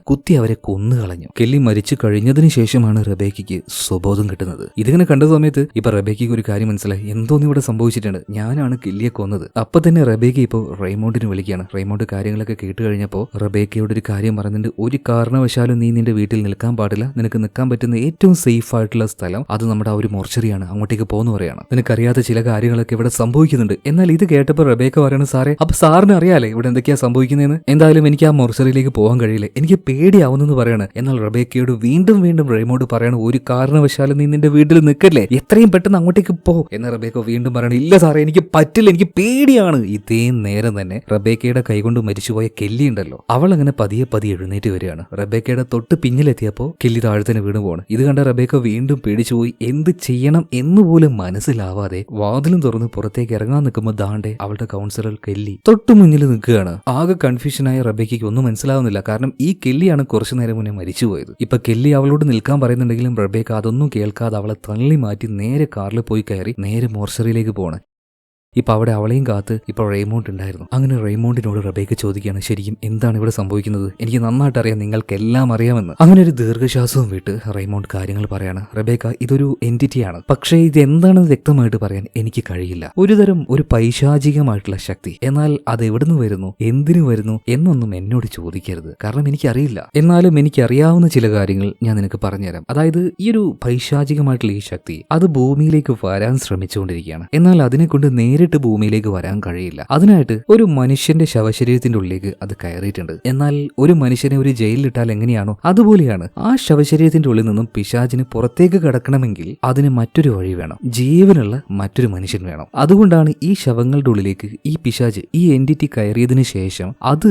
കുത്തി അവരെ കൊന്നുകളഞ്ഞു. കെല്ലി മരിച്ചു കഴിഞ്ഞതിന് ശേഷമാണ് റബേക്കയ്ക്ക് സ്വബോധം കിട്ടുന്നത്. ഇതിങ്ങനെ കണ്ട സമയത്ത് ഇപ്പൊ റബേക്കയ്ക്ക് ഒരു കാര്യം മനസ്സിലായി, എന്തോന്ന് ഇവിടെ സംഭവിച്ചിട്ടുണ്ട്, ഞാനാണ് കെല്ലിയെ കൊന്നത്. അപ്പൊ തന്നെ റബേക്ക ഇപ്പോൾ റെയ്മോണ്ടിനെ വിളിക്കുകയാണ്. റെയ്മോണ്ട് കാര്യങ്ങളൊക്കെ കേട്ട് കഴിഞ്ഞപ്പോൾ റബേക്കയോട് ഒരു കാര്യം പറയുന്നുണ്ട്, ഒരു കാരണവശാലും നീ നിന്റെ വീട്ടിൽ നിൽക്കാൻ പാടില്ല, നിനക്ക് നിൽക്കാൻ പറ്റുന്ന ഏറ്റവും സേഫ് ആയിട്ടുള്ള സ്ഥലം അത് നമ്മുടെ ആ ഒരു മോർച്ചറിയാണ്, അങ്ങോട്ടേക്ക് പോകുന്നു പറയാണ്. നിനക്കറിയാത്ത ചില കാര്യങ്ങളൊക്കെ ഇവിടെ സംഭവിക്കുന്നുണ്ട്. എന്നാൽ ഇത് കേട്ടപ്പോൾ റബേക്ക പറയണ, സാറേ അപ്പൊ സാറിന് അറിയാലേ ഇവിടെ എന്തൊക്കെയാ സംഭവിക്കുന്നതെന്ന്, എന്തായാലും എനിക്ക് ആ മോർച്ചറിയിലേക്ക് പോകാൻ കഴിയില്ല, എനിക്ക് പേടിയാവുന്നെന്ന് പറയാണ്. എന്നാൽ റബേക്കയോട് വീണ്ടും റെയ്മോണ്ട് പറയണ, ഒരു കാരണവശാലും നീ നിന്റെ വീട്ടിൽ നിൽക്കല്ലേ, എത്രയും പെട്ടെന്ന് അങ്ങോട്ടേക്ക് പോ എന്ന് റബേക്ക വീണ്ടും പറയണം. ഇല്ല സാറേ, എനിക്ക് പറ്റില്ല, എനിക്ക് പേടിയാണ്. ഇതേ നേരം തന്നെ റബേക്കയുടെ കൈകൊണ്ട് മരിച്ചുപോയ കെല്ലി ഉണ്ടല്ലോ, അവൾ അങ്ങനെ പതിയെ എഴുന്നേറ്റ് വരികയാണ്. റബേക്കയുടെ തൊട്ട് പിന്നിലെത്തിയപ്പോ കെല്ലി താഴത്തിന് വീണു പോവാണ്. ഇത് കണ്ട റബേക്ക വീണ്ടും പേടിച്ചുപോയി. എന്ത് ചെയ്യണം എന്നുപോലും മനസ്സിലാവാതെ വാതിലും തുറന്ന് പുറത്തേക്ക് ഇറങ്ങാൻ നിൽക്കുമ്പോൾ ദാണ്ടെ അവളുടെ കൗൺസിലർ കെല്ലി തൊട്ടു മുന്നിൽ നിൽക്കുകയാണ്. ആകെ കൺഫ്യൂഷനായ റബേക്കയ്ക്ക് ഒന്നും മനസ്സിലാവുന്നില്ല. കാരണം ഈ കെല്ലിയാണ് കുറച്ചു നേരം മുന്നേ മരിച്ചുപോയത്. ഇപ്പൊ കെല്ലി അവളോട് നിൽക്കാൻ പറയുന്നുണ്ടെങ്കിലും റബേക്ക അതൊന്നും കേൾക്കാതെ അവളെ തള്ളി മാറ്റി നേരെ കാറിൽ പോയി കയറി നേരെ മോർച്ചറിയിലേക്ക് പോകണം. ഇപ്പൊ അവിടെ അവളെയും കാത്ത് ഇപ്പൊ റെയ്മോണ്ട് ഉണ്ടായിരുന്നു. അങ്ങനെ റെയ്മോണ്ടിനോട് റബേക്ക ചോദിക്കുകയാണ്, ശരിക്കും എന്താണ് ഇവിടെ സംഭവിക്കുന്നത്, എനിക്ക് നന്നായിട്ട് അറിയാം, നിങ്ങൾക്കെല്ലാം അറിയാമെന്ന്. അങ്ങനെ ഒരു ദീർഘശ്വാസവും വിട്ട് റെയ്മോണ്ട് കാര്യങ്ങൾ പറയാണ്, റബേക്ക ഇതൊരു എൻറ്റിറ്റിയാണ്, പക്ഷേ ഇത് എന്താണെന്ന് വ്യക്തമായിട്ട് പറയാൻ എനിക്ക് കഴിയില്ല. ഒരു പൈശാചികമായിട്ടുള്ള ശക്തി. എന്നാൽ അത് എവിടുന്ന് വരുന്നു, എന്തിനു വരുന്നു എന്നൊന്നും എന്നോട് ചോദിക്കരുത്, കാരണം എനിക്കറിയില്ല. എന്നാലും എനിക്കറിയാവുന്ന ചില കാര്യങ്ങൾ ഞാൻ നിനക്ക് പറഞ്ഞുതരാം. അതായത് ഈ ഒരു പൈശാചികമായിട്ടുള്ള ഈ ശക്തി അത് ഭൂമിയിലേക്ക് വരാൻ ശ്രമിച്ചുകൊണ്ടിരിക്കുകയാണ്. എന്നാൽ അതിനെ കൊണ്ട് നേരിട്ട് നേരിട്ട് ഭൂമിയിലേക്ക് വരാൻ കഴിയില്ല. അതിനായിട്ട് ഒരു മനുഷ്യന്റെ ശവശരീരത്തിന്റെ ഉള്ളിലേക്ക് അത് കയറിയിട്ടുണ്ട്. എന്നാൽ ഒരു മനുഷ്യനെ ഒരു ജയിലിലിട്ടാൽ എങ്ങനെയാണോ അതുപോലെയാണ് ആ ശവശരീരത്തിന്റെ ഉള്ളിൽ നിന്നും പിശാചിന് പുറത്തേക്ക് കടക്കണമെങ്കിൽ അതിന് മറ്റൊരു വഴി വേണം, ജീവനുള്ള മറ്റൊരു മനുഷ്യൻ വേണം. അതുകൊണ്ടാണ് ഈ ശവങ്ങളുടെ ഉള്ളിലേക്ക് ഈ പിശാച്, ഈ എൻറ്റിറ്റി കയറിയതിനു ശേഷം അത്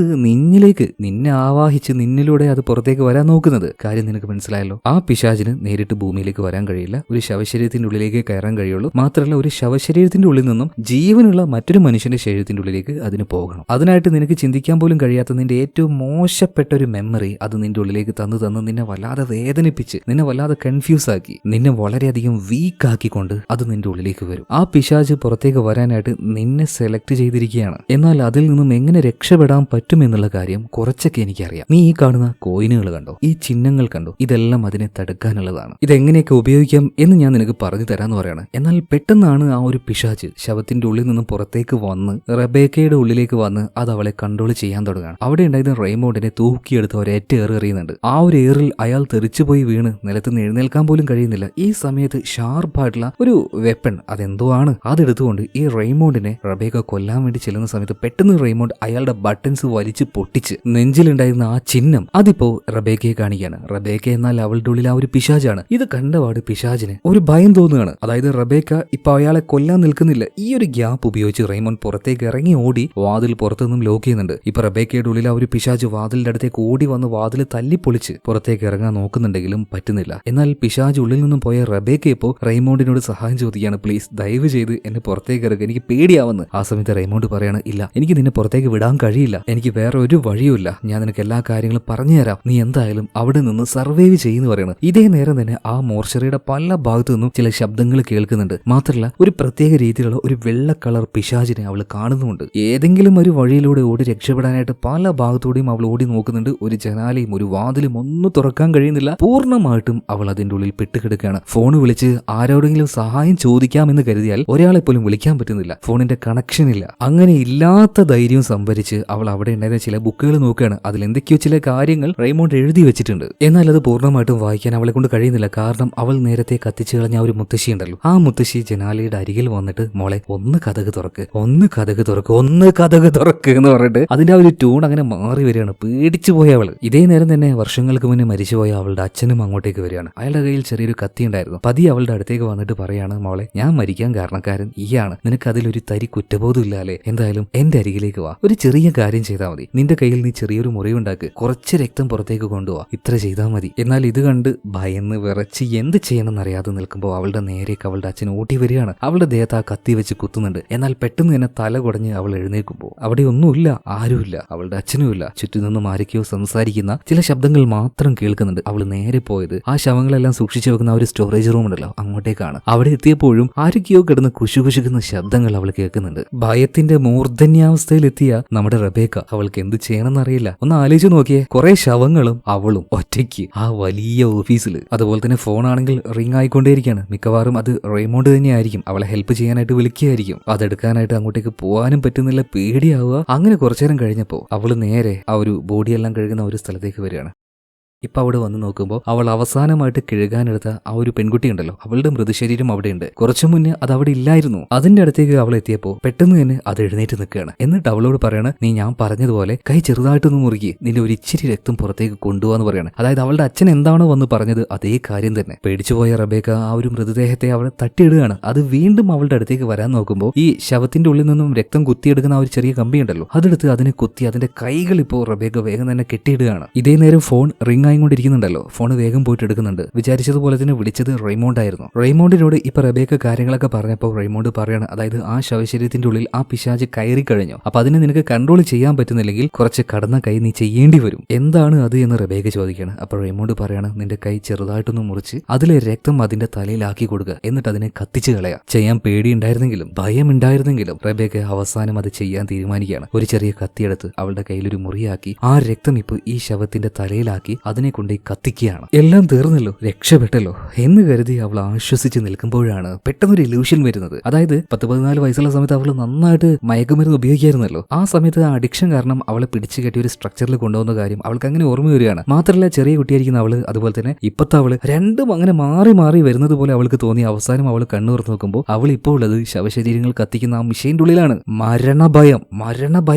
നിന്നെ ആവാഹിച്ച് നിന്നിലൂടെ അത് പുറത്തേക്ക് വരാൻ നോക്കുന്നത്. കാര്യം നിനക്ക് മനസ്സിലായല്ലോ. ആ പിശാചിന് നേരിട്ട് ഭൂമിയിലേക്ക് വരാൻ കഴിയില്ല, ഒരു ശവശരീരത്തിന്റെ ഉള്ളിലേക്ക് കയറാൻ കഴിയുള്ളൂ. മാത്രമല്ല ഒരു ശവശരീരത്തിന്റെ ഉള്ളിൽ നിന്നും ജീവനുള്ള മറ്റൊരു മനുഷ്യന്റെ ശരീരത്തിന്റെ ഉള്ളിലേക്ക് അതിന് പോകണം. അതിനായിട്ട് നിനക്ക് ചിന്തിക്കാൻ പോലും കഴിയാത്ത നിന്റെ ഏറ്റവും മോശപ്പെട്ട ഒരു മെമ്മറി അത് നിന്റെ ഉള്ളിലേക്ക് തന്ന് നിന്നെ വല്ലാതെ വേദനിപ്പിച്ച്, നിന്നെ വല്ലാതെ കൺഫ്യൂസ് ആക്കി, നിന്നെ വളരെയധികം വീക്ക് ആക്കിക്കൊണ്ട് അത് നിന്റെ ഉള്ളിലേക്ക് വരും. ആ പിശാച് പുറത്തേക്ക് വരാനായിട്ട് നിന്നെ സെലക്ട് ചെയ്തിരിക്കുകയാണ്. എന്നാൽ അതിൽ നിന്നും എങ്ങനെ രക്ഷപ്പെടാൻ പറ്റുമെന്നുള്ള കാര്യം കുറച്ചൊക്കെ എനിക്കറിയാം. നീ ഈ കാണുന്ന കോയിനുകൾ കണ്ടോ, ഈ ചിഹ്നങ്ങൾ കണ്ടോ, ഇതെല്ലാം അതിനെ തടുക്കാനുള്ളതാണ്. ഇതെങ്ങനെയൊക്കെ ഉപയോഗിക്കാം എന്ന് ഞാൻ നിനക്ക് പറഞ്ഞു തരാന്ന് പറയാണ്. എന്നാൽ പെട്ടെന്നാണ് ആ ഒരു പിശാച് ശവത്തിന്റെ ഉള്ളിൽ നിന്നും പുറത്തേക്ക് വന്ന് റബേക്കയുടെ ഉള്ളിലേക്ക് വന്ന് അത് അവളെ കൺട്രോൾ ചെയ്യാൻ തുടങ്ങുകയാണ്. അവിടെ ഉണ്ടായിരുന്ന റെയ്മോണ്ടിനെ തൂക്കിയെടുത്ത് ഒരേറ്റ ഏറ് എറിയുന്നുണ്ട്. ആ ഒരു ഏറിൽ അയാൾ തെറിച്ചുപോയി വീണ് നിലത്തുനിന്ന് എഴുന്നേൽക്കാൻ പോലും കഴിയുന്നില്ല. ഈ സമയത്ത് ഷാർപ്പായിട്ടുള്ള ഒരു വെപ്പൺ, അതെന്തോ ആണ്, അതെടുത്തുകൊണ്ട് ഈ റെയ്മോണ്ടിനെ റബേക്ക കൊല്ലാൻ വേണ്ടി ചെല്ലുന്ന സമയത്ത് പെട്ടെന്ന് റെയ്മോണ്ട് അയാളുടെ ബട്ടൺസ് വലിച്ചു പൊട്ടിച്ച് നെഞ്ചിലുണ്ടായിരുന്ന ആ ചിഹ്നം അതിപ്പോ റബേക്കയെ കാണിക്കുകയാണ്. റബേക്ക എന്നാൽ അവളുടെ ഉള്ളിൽ ആ ഒരു പിശാചാണ്. ഇത് കണ്ടപാട് പിശാചിന് ഒരു ഭയം തോന്നുകയാണ്. അതായത് റബേക്ക ഇപ്പൊ അയാളെ കൊല്ലാൻ നിൽക്കുന്നില്ല. ഈ ഒരു ഗ്യാപ്പ് ഉപയോഗിച്ച് റെയ്മോണ്ട് പുറത്തേക്ക് ഇറങ്ങി ഓടി വാതിൽ പുറത്തുനിന്നും ലോക്ക് ചെയ്യുന്നുണ്ട്. ഇപ്പൊ റബേക്കയുടെ ഉള്ളിൽ ആ ഒരു പിശാച് വാതിലിന്റെ അടുത്തേക്ക് ഓടി വന്ന് വാതിൽ തല്ലിപ്പൊളിച്ച് പുറത്തേക്ക് ഇറങ്ങാൻ നോക്കുന്നുണ്ടെങ്കിലും പറ്റുന്നില്ല. എന്നാൽ പിശാച് ഉള്ളിൽ നിന്നും പോയ റബേക്ക ഇപ്പോൾ റെയ്മോണ്ടിനോട് സഹായം ചോദിക്കുകയാണ്. പ്ലീസ് ദയവ് ചെയ്ത് എന്നെ പുറത്തേക്ക് ഇറക്കുക, എനിക്ക് പേടിയാവുന്നു. ആ സമയത്ത് റെയ്മോണ്ട് പറയാണ്, ഇല്ല, എനിക്ക് നിന്നെ പുറത്തേക്ക് വിടാൻ കഴിയില്ല, എനിക്ക് വേറെ ഒരു വഴിയുമില്ല, ഞാൻ നിനക്ക് എല്ലാ കാര്യങ്ങളും പറഞ്ഞുതരാം, നീ എന്തായാലും അവിടെ നിന്ന് സർവൈവ് ചെയ്യുന്നു പറയണം. ഇതേ നേരം തന്നെ ആ മോർച്ചറിയുടെ പല ഭാഗത്തു നിന്നും ചില ശബ്ദങ്ങൾ കേൾക്കുന്നുണ്ട്. മാത്രമല്ല ഒരു പ്രത്യേക രീതിയിലുള്ള ഒരു വെള്ള കളർ പിശാചിനെ അവൾ കാണുന്നുമുണ്ട്. ഏതെങ്കിലും ഒരു വഴിയിലൂടെ ഓടി രക്ഷപ്പെടാനായിട്ട് പല ഭാഗത്തൂടെയും അവൾ ഓടി നോക്കുന്നുണ്ട്. ഒരു ജനാലയും ഒരു വാതിലും ഒന്നും തുറക്കാൻ കഴിയുന്നില്ല. പൂർണ്ണമായിട്ടും അവൾ അതിന്റെ ഉള്ളിൽ പെട്ടുകിടക്കുകയാണ്. ഫോൺ വിളിച്ച് ആരോടെങ്കിലും സഹായം ചോദിക്കാമെന്ന് കരുതിയാൽ ഒരാളെ പോലും വിളിക്കാൻ പറ്റുന്നില്ല, ഫോണിന്റെ കണക്ഷൻ ഇല്ല. അങ്ങനെ ഇല്ലാത്ത ധൈര്യവും സംഭരിച്ച് അവൾ അവിടെ ഉണ്ടായിരുന്ന ചില ബുക്കുകൾ നോക്കുകയാണ്. അതിൽ എന്തൊക്കെയോ ചില കാര്യങ്ങൾ റെയ്മോണ്ട് എഴുതി വെച്ചിട്ടുണ്ട്. എന്നാൽ അത് പൂർണ്ണമായിട്ടും വായിക്കാൻ അവളെ കൊണ്ട് കഴിയുന്നില്ല. കാരണം അവൾ നേരത്തെ കത്തിച്ചു കളഞ്ഞ ഒരു മുത്തശ്ശി ഉണ്ടല്ലോ, ആ മുത്തശ്ശി ജനാലയുടെ അരികിൽ വന്നിട്ട് മോളെ ഒന്ന് കതക് തുറക്ക്, ഒന്ന് കതക് തുറക്ക്, ഒന്ന് കതക് തുറക്ക് എന്ന് പറഞ്ഞിട്ട് അതിന്റെ ആ ഒരു ട്യൂൺ അങ്ങനെ മാറി വരികയാണ്. പേടിച്ചു പോയ അവള്. ഇതേ നേരം തന്നെ വർഷങ്ങൾക്ക് മുന്നേ മരിച്ചുപോയ അവളുടെ അച്ഛനും അങ്ങോട്ടേക്ക് വരികയാണ്. അയാളുടെ കയ്യിൽ ചെറിയൊരു കത്തി ഉണ്ടായിരുന്നു. പതി അവളുടെ അടുത്തേക്ക് വന്നിട്ട് പറയാണ്, മോളെ ഞാൻ മരിക്കാൻ കാരണക്കാരൻ ഈയാണ്, നിനക്ക് അതിലൊരു തരി കുറ്റബോധം ഇല്ലാലേ, എന്തായാലും എന്റെ അരികിലേക്ക് വാ, ഒരു ചെറിയ കാര്യം ചെയ്താൽ മതി, നിന്റെ കയ്യിൽ നീ ചെറിയൊരു മുറിവുണ്ടാക്ക്, കുറച്ച് രക്തം പുറത്തേക്ക് കൊണ്ടുപോവാ, ഇത്ര ചെയ്താൽ മതി. എന്നാൽ ഇത് കണ്ട് ഭയന്ന് വിറച്ച് എന്ത് ചെയ്യണമെന്ന് അറിയാതെ നിൽക്കുമ്പോൾ അവളുടെ നേരേക്ക് അവളുടെ അച്ഛൻ ഓടി വരികയാണ്. അവളുടെ ദേഹത്ത് ആ കത്തി വെച്ച് കുത്തുന്നുണ്ട്. എന്നാൽ പെട്ടെന്ന് തന്നെ തല കുടഞ്ഞ് അവൾ എഴുന്നേൽക്കുമ്പോൾ അവിടെ ഒന്നുമില്ല, ആരുമില്ല, അവളുടെ അച്ഛനുമില്ല. ചുറ്റും നിന്നും ആരൊക്കെയോ സംസാരിക്കുന്ന ചില ശബ്ദങ്ങൾ മാത്രം കേൾക്കുന്നുണ്ട്. അവൾ നേരെ പോയത് ആ ശവങ്ങളെല്ലാം സൂക്ഷിച്ചു വെക്കുന്ന ഒരു സ്റ്റോറേജ് റൂം ഉണ്ടല്ലോ, അങ്ങോട്ടേക്കാണ്. അവിടെ എത്തിയപ്പോഴും ആരൊക്കെയോ കിടന്ന് കുശുകുശുക്കുന്ന ശബ്ദങ്ങൾ അവൾ കേൾക്കുന്നുണ്ട്. ഭയത്തിന്റെ മൂർധന്യാവസ്ഥയിലെത്തിയ നമ്മുടെ റബേക്ക അവൾക്ക് എന്ത് ചെയ്യണമെന്നറിയില്ല. ഒന്ന് ആലോചിച്ച് നോക്കിയേ, കുറെ ശവങ്ങളും അവളും ഒറ്റയ്ക്ക് ആ വലിയ ഓഫീസിൽ. അതുപോലെ തന്നെ ഫോണാണെങ്കിൽ റിംഗ് ആയിക്കൊണ്ടേയിരിക്കുകയാണ്. മിക്കവാറും അത് റെയ്മോണ്ട് തന്നെയായിരിക്കും. അവളെ ഹെൽപ്പ് ചെയ്യാനായിട്ട് വിളിക്കുകയായിരിക്കും. അതെടുക്കാനായിട്ട് അങ്ങോട്ടേക്ക് പോകാനും പറ്റുന്നില്ല, പേടിയാവുക. അങ്ങനെ കുറച്ചു നേരം കഴിഞ്ഞപ്പോൾ അവള് നേരെ ആ ഒരു ബോഡിയെല്ലാം കഴുകുന്ന ഒരു സ്ഥലത്തേക്ക് വരികയാണ്. ഇപ്പൊ അവിടെ വന്ന് നോക്കുമ്പോൾ അവൾ അവസാനമായിട്ട് കിഴുകാനെടുത്ത ആ ഒരു പെൺകുട്ടി ഉണ്ടല്ലോ, അവളുടെ മൃതശരീരം അവിടെയുണ്ട്. കുറച്ചു മുന്നേ അത് അവിടെ ഇല്ലായിരുന്നു. അതിന്റെ അടുത്തേക്ക് അവൾ എത്തിയപ്പോൾ പെട്ടെന്ന് തന്നെ അത് എഴുന്നേറ്റ് നിൽക്കുകയാണ്. എന്നിട്ട് അവളോട് പറയാണ്, നീ ഞാൻ പറഞ്ഞതുപോലെ കൈ ചെറുതായിട്ടൊന്ന് മുറുകി നിന്റെ ഒരു ഇച്ചിരി രക്തം പുറത്തേക്ക് കൊണ്ടുപോകാന്ന് പറയാണ്. അതായത് അവളുടെ അച്ഛൻ എന്താണോ വന്ന് പറഞ്ഞത് അതേ കാര്യം തന്നെ. പേടിച്ചുപോയ റബേക്ക ആ ഒരു മൃതദേഹത്തെ അവളെ തട്ടിയിടുകയാണ്. അത് വീണ്ടും അവളുടെ അടുത്തേക്ക് വരാൻ നോക്കുമ്പോൾ ഈ ശവത്തിന്റെ ഉള്ളിൽ നിന്നും രക്തം കുത്തിയെടുക്കുന്ന ആ ഒരു ചെറിയ കമ്പി ഉണ്ടല്ലോ, അതെടുത്ത് അതിനെ കുത്തി അതിന്റെ കൈകൾ ഇപ്പോൾ റബേക്ക വേഗം തന്നെ കെട്ടിയിടുകയാണ്. ഇതേ നേരം ഫോൺ റിംഗ് ആയിക്കൊണ്ടിരിക്കുന്നുണ്ടല്ലോ, ഫോൺ വേഗം പോയിട്ട് എടുക്കുന്നുണ്ട്. വിചാരിച്ചതുപോലെ തന്നെ വിളിച്ചത് റെയ്മോണ്ട് ആയിരുന്നു. റെയ്മോണ്ടിനോട് ഇപ്പൊ റബേക്ക കാര്യങ്ങളൊക്കെ പറഞ്ഞപ്പോൾ റെയ്മോണ്ട് പറയാണ്, അതായത് ആ ശവശരീരത്തിന്റെ ഉള്ളിൽ ആ പിശാച് കയറി കഴിഞ്ഞു. അപ്പൊ അതിനെ നിനക്ക് കൺട്രോൾ ചെയ്യാൻ പറ്റുന്നില്ലെങ്കിൽ കുറച്ച് കടന്ന കൈ നീ ചെയ്യേണ്ടി വരും. എന്താണ് അത് എന്ന് റബേക്ക ചോദിക്കുകയാണ്. അപ്പൊ റെയ്മോണ്ട് പറയാണ്, നിന്റെ കൈ ചെറുതായിട്ടൊന്ന് മുറിച്ച് അതിലെ രക്തം അതിന്റെ തലയിലാക്കി കൊടുക്കുക, എന്നിട്ട് അതിനെ കത്തിച്ചു കളയാ. ചെയ്യാൻ പേടിയുണ്ടായിരുന്നെങ്കിലും ഭയമുണ്ടായിരുന്നെങ്കിലും റബേക്ക അവസാനം അത് ചെയ്യാൻ തീരുമാനിക്കുകയാണ്. ഒരു ചെറിയ കത്തിയെടുത്ത് അവളുടെ കയ്യിലൊരു മുറിയാക്കി ആ രക്തം ഇപ്പൊ ഈ ശവത്തിന്റെ തലയിലാക്കി അത് അതിനെ കൊണ്ടേ കത്തിക്കുകയാണ്. എല്ലാം തീർന്നല്ലോ, രക്ഷപ്പെട്ടല്ലോ എന്ന് കരുതി അവൾ ആശ്വസിച്ച് നിൽക്കുമ്പോഴാണ് പെട്ടെന്നൊരു ഇലൂഷൻ വരുന്നത്. അതായത് 10-14 വയസ്സുള്ള സമയത്ത് അവൾ നന്നായിട്ട് മയക്കുമരുന്ന് ഉപയോഗിക്കായിരുന്നല്ലോ. ആ സമയത്ത് ആ അഡിക്ഷൻ കാരണം അവളെ പിടിച്ചു കെട്ടി ഒരു സ്ട്രക്ചറിൽ കൊണ്ടുപോകുന്ന കാര്യം അവൾക്ക് അങ്ങനെ ഓർമ്മ വരികയാണ്. മാത്രമല്ല ചെറിയ കുട്ടിയായിരിക്കുന്ന അവള്, അതുപോലെ തന്നെ ഇപ്പത്തെ അവള് രണ്ടും അങ്ങനെ മാറി മാറി വരുന്നത് പോലെ അവൾക്ക് തോന്നി. അവസാനം അവൾ കണ്ണുറത്ത് നോക്കുമ്പോൾ അവൾ ഇപ്പോൾ ഉള്ളത് ശവശരീരങ്ങൾ കത്തിക്കുന്ന ആ മിഷീൻ്റെ ഉള്ളിലാണ്. മരണഭയം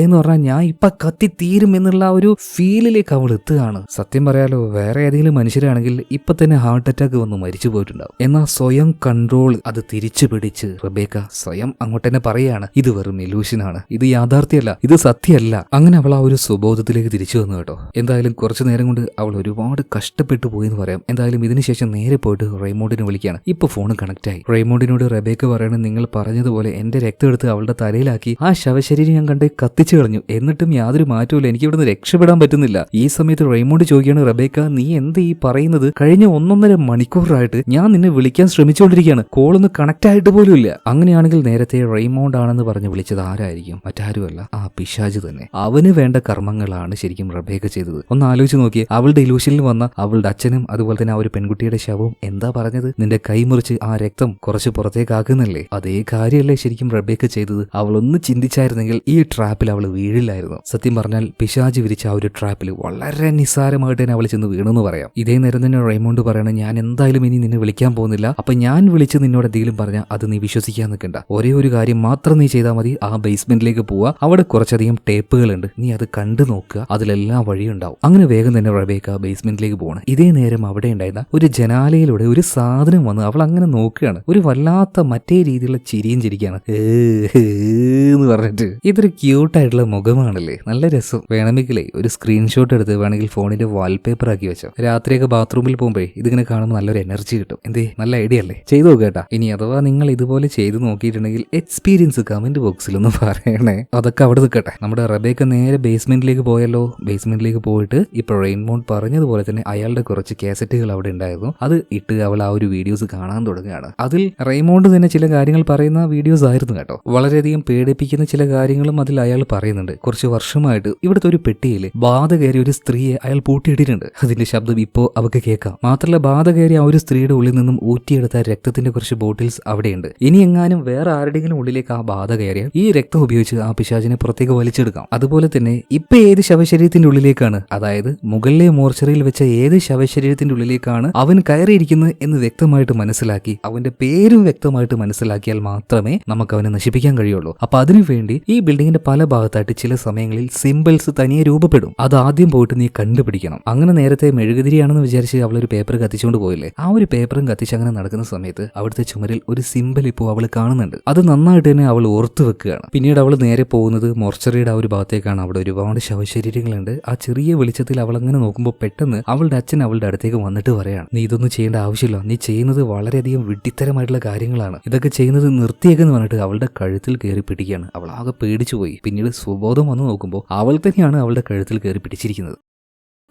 എന്ന് പറഞ്ഞാൽ ഞാൻ ഇപ്പൊ കത്തി തീരും എന്നുള്ള ആ ഒരു ഫീലിലേക്ക് അവൾ എത്തുകയാണ്. സത്യം പറയാലോ, വേറെ ഏതെങ്കിലും മനുഷ്യരാണെങ്കിൽ ഇപ്പൊ തന്നെ ഹാർട്ട് അറ്റാക്ക് വന്ന് മരിച്ചു പോയിട്ടുണ്ടാവും. എന്നാൽ സ്വയം കൺട്രോൾ അത് തിരിച്ചു പിടിച്ച് റബേക്ക സ്വയം അങ്ങോട്ട് തന്നെ പറയാണ്, ഇത് വെറും ഇലൂഷനാണ്, ഇത് യാഥാർത്ഥ്യമല്ല, ഇത് സത്യമല്ല. അങ്ങനെ അവൾ ആ ഒരു സ്വബോധത്തിലേക്ക് തിരിച്ചു വന്നു കേട്ടോ. എന്തായാലും കുറച്ചു നേരം കൊണ്ട് അവൾ ഒരുപാട് കഷ്ടപ്പെട്ടു പോയി എന്ന് പറയാം. എന്തായാലും ഇതിനുശേഷം നേരെ പോയിട്ട് റെയ്മോണ്ടിനെ വിളിക്കുകയാണ്. ഇപ്പൊ ഫോൺ കണക്ട് ആയി. റെയ്മോണ്ടിനോട് റബേക്ക പറയണം, നിങ്ങൾ പറഞ്ഞതുപോലെ എന്റെ രക്തം എടുത്ത് അവളുടെ തലയിലാക്കി ആ ശവശരീരം ഞാൻ കണ്ട് കത്തിച്ചു കളഞ്ഞു, എന്നിട്ടും യാതൊരു മാറ്റവും എനിക്ക് ഇവിടുന്ന് രക്ഷപ്പെടാൻ പറ്റുന്നില്ല. ഈ സമയത്ത് റെയ്മോണ്ട് ചോദിക്കുകയാണ്, റബേക്ക നീ എന്ത് ഈ പറയുന്നത്? കഴിഞ്ഞ 1.5 മണിക്കൂറായിട്ട് ഞാൻ നിന്നെ വിളിക്കാൻ ശ്രമിച്ചുകൊണ്ടിരിക്കുകയാണ്, കോളൊന്ന് കണക്ട് ആയിട്ട് പോലും ഇല്ല. അങ്ങനെയാണെങ്കിൽ നേരത്തെ റെയ്മോണ്ട് ആണെന്ന് പറഞ്ഞ് വിളിച്ചത് ആരായിരിക്കും? മറ്റാരുമല്ല, ആ പിശാച് തന്നെ. അവന് വേണ്ട കർമ്മങ്ങളാണ് ശരിക്കും റബേക്ക ചെയ്തത്. ഒന്ന് ആലോചിച്ച് നോക്കിയേ, അവളുടെ ഇലൂഷനിൽ വന്ന അവളുടെ അച്ഛനും അതുപോലെ തന്നെ ആ ഒരു പെൺകുട്ടിയുടെ ശവവും എന്താ പറഞ്ഞത്? നിന്റെ കൈ മുറിച്ച് ആ രക്തം കുറച്ച് പുറത്തേക്കാക്കുന്നല്ലേ? അതേ കാര്യമല്ലേ ശരിക്കും റബേക്ക ചെയ്തത്? അവളൊന്ന് ചിന്തിച്ചായിരുന്നെങ്കിൽ ഈ ട്രാപ്പിൽ അവൾ വീഴില്ലായിരുന്നു. സത്യം പറഞ്ഞാൽ പിശാച് വിരിച്ച ആ ഒരു ട്രാപ്പിൽ വളരെ നിസ്സാരമായിട്ട് തന്നെ അവൾ ചെന്ന് വീണെന്ന് പറയാം. ഇതേ നേരം തന്നെ റെയ്മോണ്ട് പറയണം, ഞാൻ എന്തായാലും ഇനി നിന്നെ വിളിക്കാൻ പോകുന്നില്ല. അപ്പൊ ഞാൻ വിളിച്ച് നിന്നോട് എന്തെങ്കിലും പറഞ്ഞാൽ അത് നീ വിശ്വസിക്കാൻ നിൽക്കണ്ട. ഒരേ ഒരു കാര്യം മാത്രം നീ ചെയ്താൽ മതി. ആ ബേസ്മെന്റിലേക്ക് പോവുക, അവിടെ കുറച്ചധികം ടേപ്പുകളുണ്ട്, നീ അത് കണ്ടു നോക്കുക, അതിലെല്ലാം വഴിയുണ്ടാവും. അങ്ങനെ വേഗം തന്നെ റബേക്ക ബേസ്മെന്റിലേക്ക് പോകണം. ഇതേ നേരം അവിടെ ഉണ്ടായിരുന്ന ഒരു ജനാലയിലൂടെ ഒരു സാധനം വന്ന് അവൾ അങ്ങനെ നോക്കുകയാണ്. ഒരു വല്ലാത്ത മറ്റേ രീതിയിലുള്ള ചിരിയും ചിരിക്കുകയാണ് എന്ന് പറഞ്ഞിട്ട്. ഇതൊരു ക്യൂട്ടായിട്ടുള്ള മുഖമാണല്ലേ, നല്ല രസം. വേണമെങ്കിലേ ഒരു സ്ക്രീൻഷോട്ട് എടുത്ത് വേണമെങ്കിൽ ഫോണിന്റെ വാൾപേപ്പർ ആക്കി വെച്ചോ. രാത്രിയൊക്കെ ബാത്റൂമിൽ പോകുമ്പോഴേ ഇതിങ്ങനെ കാണുമ്പോൾ നല്ലൊരു എനർജി കിട്ടും. എന്തേ, നല്ല ഐഡിയ അല്ലേ? ചെയ്തു നോക്കേട്ടാ. ഇനി അഥവാ നിങ്ങൾ ഇതുപോലെ ചെയ്തു നോക്കിയിട്ടുണ്ടെങ്കിൽ എക്സ്പീരിയൻസ് കമന്റ് ബോക്സിലൊന്ന് പറയണേ. അതൊക്കെ അവിടെ നിൽക്കട്ടെ. നമ്മുടെ റബേക്ക നേരെ ബേസ്മെന്റിലേക്ക് പോയല്ലോ. ബേസ്മെന്റിലേക്ക് പോയിട്ട് ഇപ്പൊ റെയിൻമോണ്ട് പറഞ്ഞതുപോലെ തന്നെ അയാളുടെ കുറച്ച് കാസറ്റുകൾ അവിടെ ഉണ്ടായിരുന്നു. അത് ഇട്ട് അവൾ ആ ഒരു വീഡിയോസ് കാണാൻ തുടങ്ങുകയാണ്. അതിൽ റെയ്മോണ്ട് തന്നെ ചില കാര്യങ്ങൾ പറയുന്ന വീഡിയോസ് ആയിരുന്നു കേട്ടോ. വളരെയധികം പേടിപ്പിക്കുന്ന ചില കാര്യങ്ങളും അതിൽ അയാൾ പറയുന്നുണ്ട്. കുറച്ച് വർഷമായിട്ട് ഇവിടുത്തെ ഒരു പെട്ടിയിൽ ബാധ കയറിയ ഒരു സ്ത്രീയെ അയാൾ പൂട്ടിയിട്ടിട്ടുണ്ട്. അതിന്റെ ശബ്ദം ഇപ്പോ അവർക്ക് കേൾക്കാം. മാത്രമല്ല ബാധ കയറിയ ആ ഒരു സ്ത്രീയുടെ ഉള്ളിൽ നിന്നും ഊറ്റിയെടുത്ത രക്തത്തിന്റെ കുറച്ച് ബോട്ടിൽസ് അവിടെയുണ്ട്. ഇനി എങ്ങാനും വേറെ ആരുടെയെങ്കിലും ഉള്ളിലേക്ക് ആ ബാധ കയറിയാൽ ഈ രക്തം ഉപയോഗിച്ച് ആ പിശാചിനെ പുറത്തേക്ക് വലിച്ചെടുക്കാം. അതുപോലെ തന്നെ ഇപ്പൊ ഏത് ശവശരീരത്തിന്റെ ഉള്ളിലേക്കാണ്, അതായത് മുകളിലെ മോർച്ചറിയിൽ വെച്ച ഏത് ശവശരീരത്തിന്റെ ഉള്ളിലേക്കാണ് അവൻ കയറിയിരിക്കുന്നത് എന്ന് വ്യക്തമായിട്ട് മനസ്സിലാക്കി അവന്റെ പേരും വ്യക്തമായിട്ട് മനസ്സിലാക്കിയാൽ മാത്രമേ നമുക്ക് അവനെ നശിപ്പിക്കാൻ കഴിയുള്ളൂ. അപ്പൊ അതിനുവേണ്ടി ഈ ബിൽഡിങ്ങിന്റെ പല ഭാഗത്തായിട്ട് ചില സമയങ്ങളിൽ സിമ്പിൾസ് തനിയെ രൂപപ്പെടും. അത് ആദ്യം പോയിട്ട് നീ കണ്ടുപിടിക്കണം. അങ്ങനെ നേരത്തെ മെഴുകുതിരിയാണെന്ന് വിചാരിച്ച് അവളൊരു പേപ്പർ കത്തിച്ചുകൊണ്ട് പോയില്ലേ, ആ ഒരു പേപ്പറും കത്തിച്ച് അങ്ങനെ നടക്കുന്ന സമയത്ത് അവിടുത്തെ ചുമരിൽ ഒരു സിമ്പിൾ ഇപ്പോൾ അവൾ കാണുന്നുണ്ട്. അത് നന്നായിട്ട് തന്നെ അവൾ ഓർത്തു വെക്കുകയാണ്. പിന്നീട് അവൾ നേരെ പോകുന്നത് മോർച്ചറിയുടെ ആ ഒരു ഭാഗത്തേക്കാണ്. അവിടെ ഒരുപാട് ശവശരീരങ്ങളുണ്ട്. ആ ചെറിയ വെളിച്ചത്തിൽ അവൾ അങ്ങനെ നോക്കുമ്പോൾ പെട്ടെന്ന് അവളുടെ അച്ഛൻ അവളുടെ അടുത്തേക്ക് വന്നിട്ട് പറയാണ്, നീ ഇതൊന്നും ചെയ്യേണ്ട ആവശ്യമില്ല, നീ ചെയ്യുന്നത് വളരെയധികം വിഡ്ഢിത്തരമായിട്ടുള്ള കാര്യങ്ങളാണ്, ഇതൊക്കെ ചെയ്യുന്നത് നിർത്തിയേക്കെന്ന് പറഞ്ഞിട്ട് അവളുടെ കഴുത്തിൽ കയറി പിടിക്കുകയാണ്. അവൾ ആകെ പേടിച്ചു പോയി. പിന്നീട് സുബോധം വന്ന് നോക്കുമ്പോൾ അവൾ തന്നെയാണ് അവളുടെ കഴുത്തിൽ കയറി പിടിച്ചിരിക്കുന്നത്.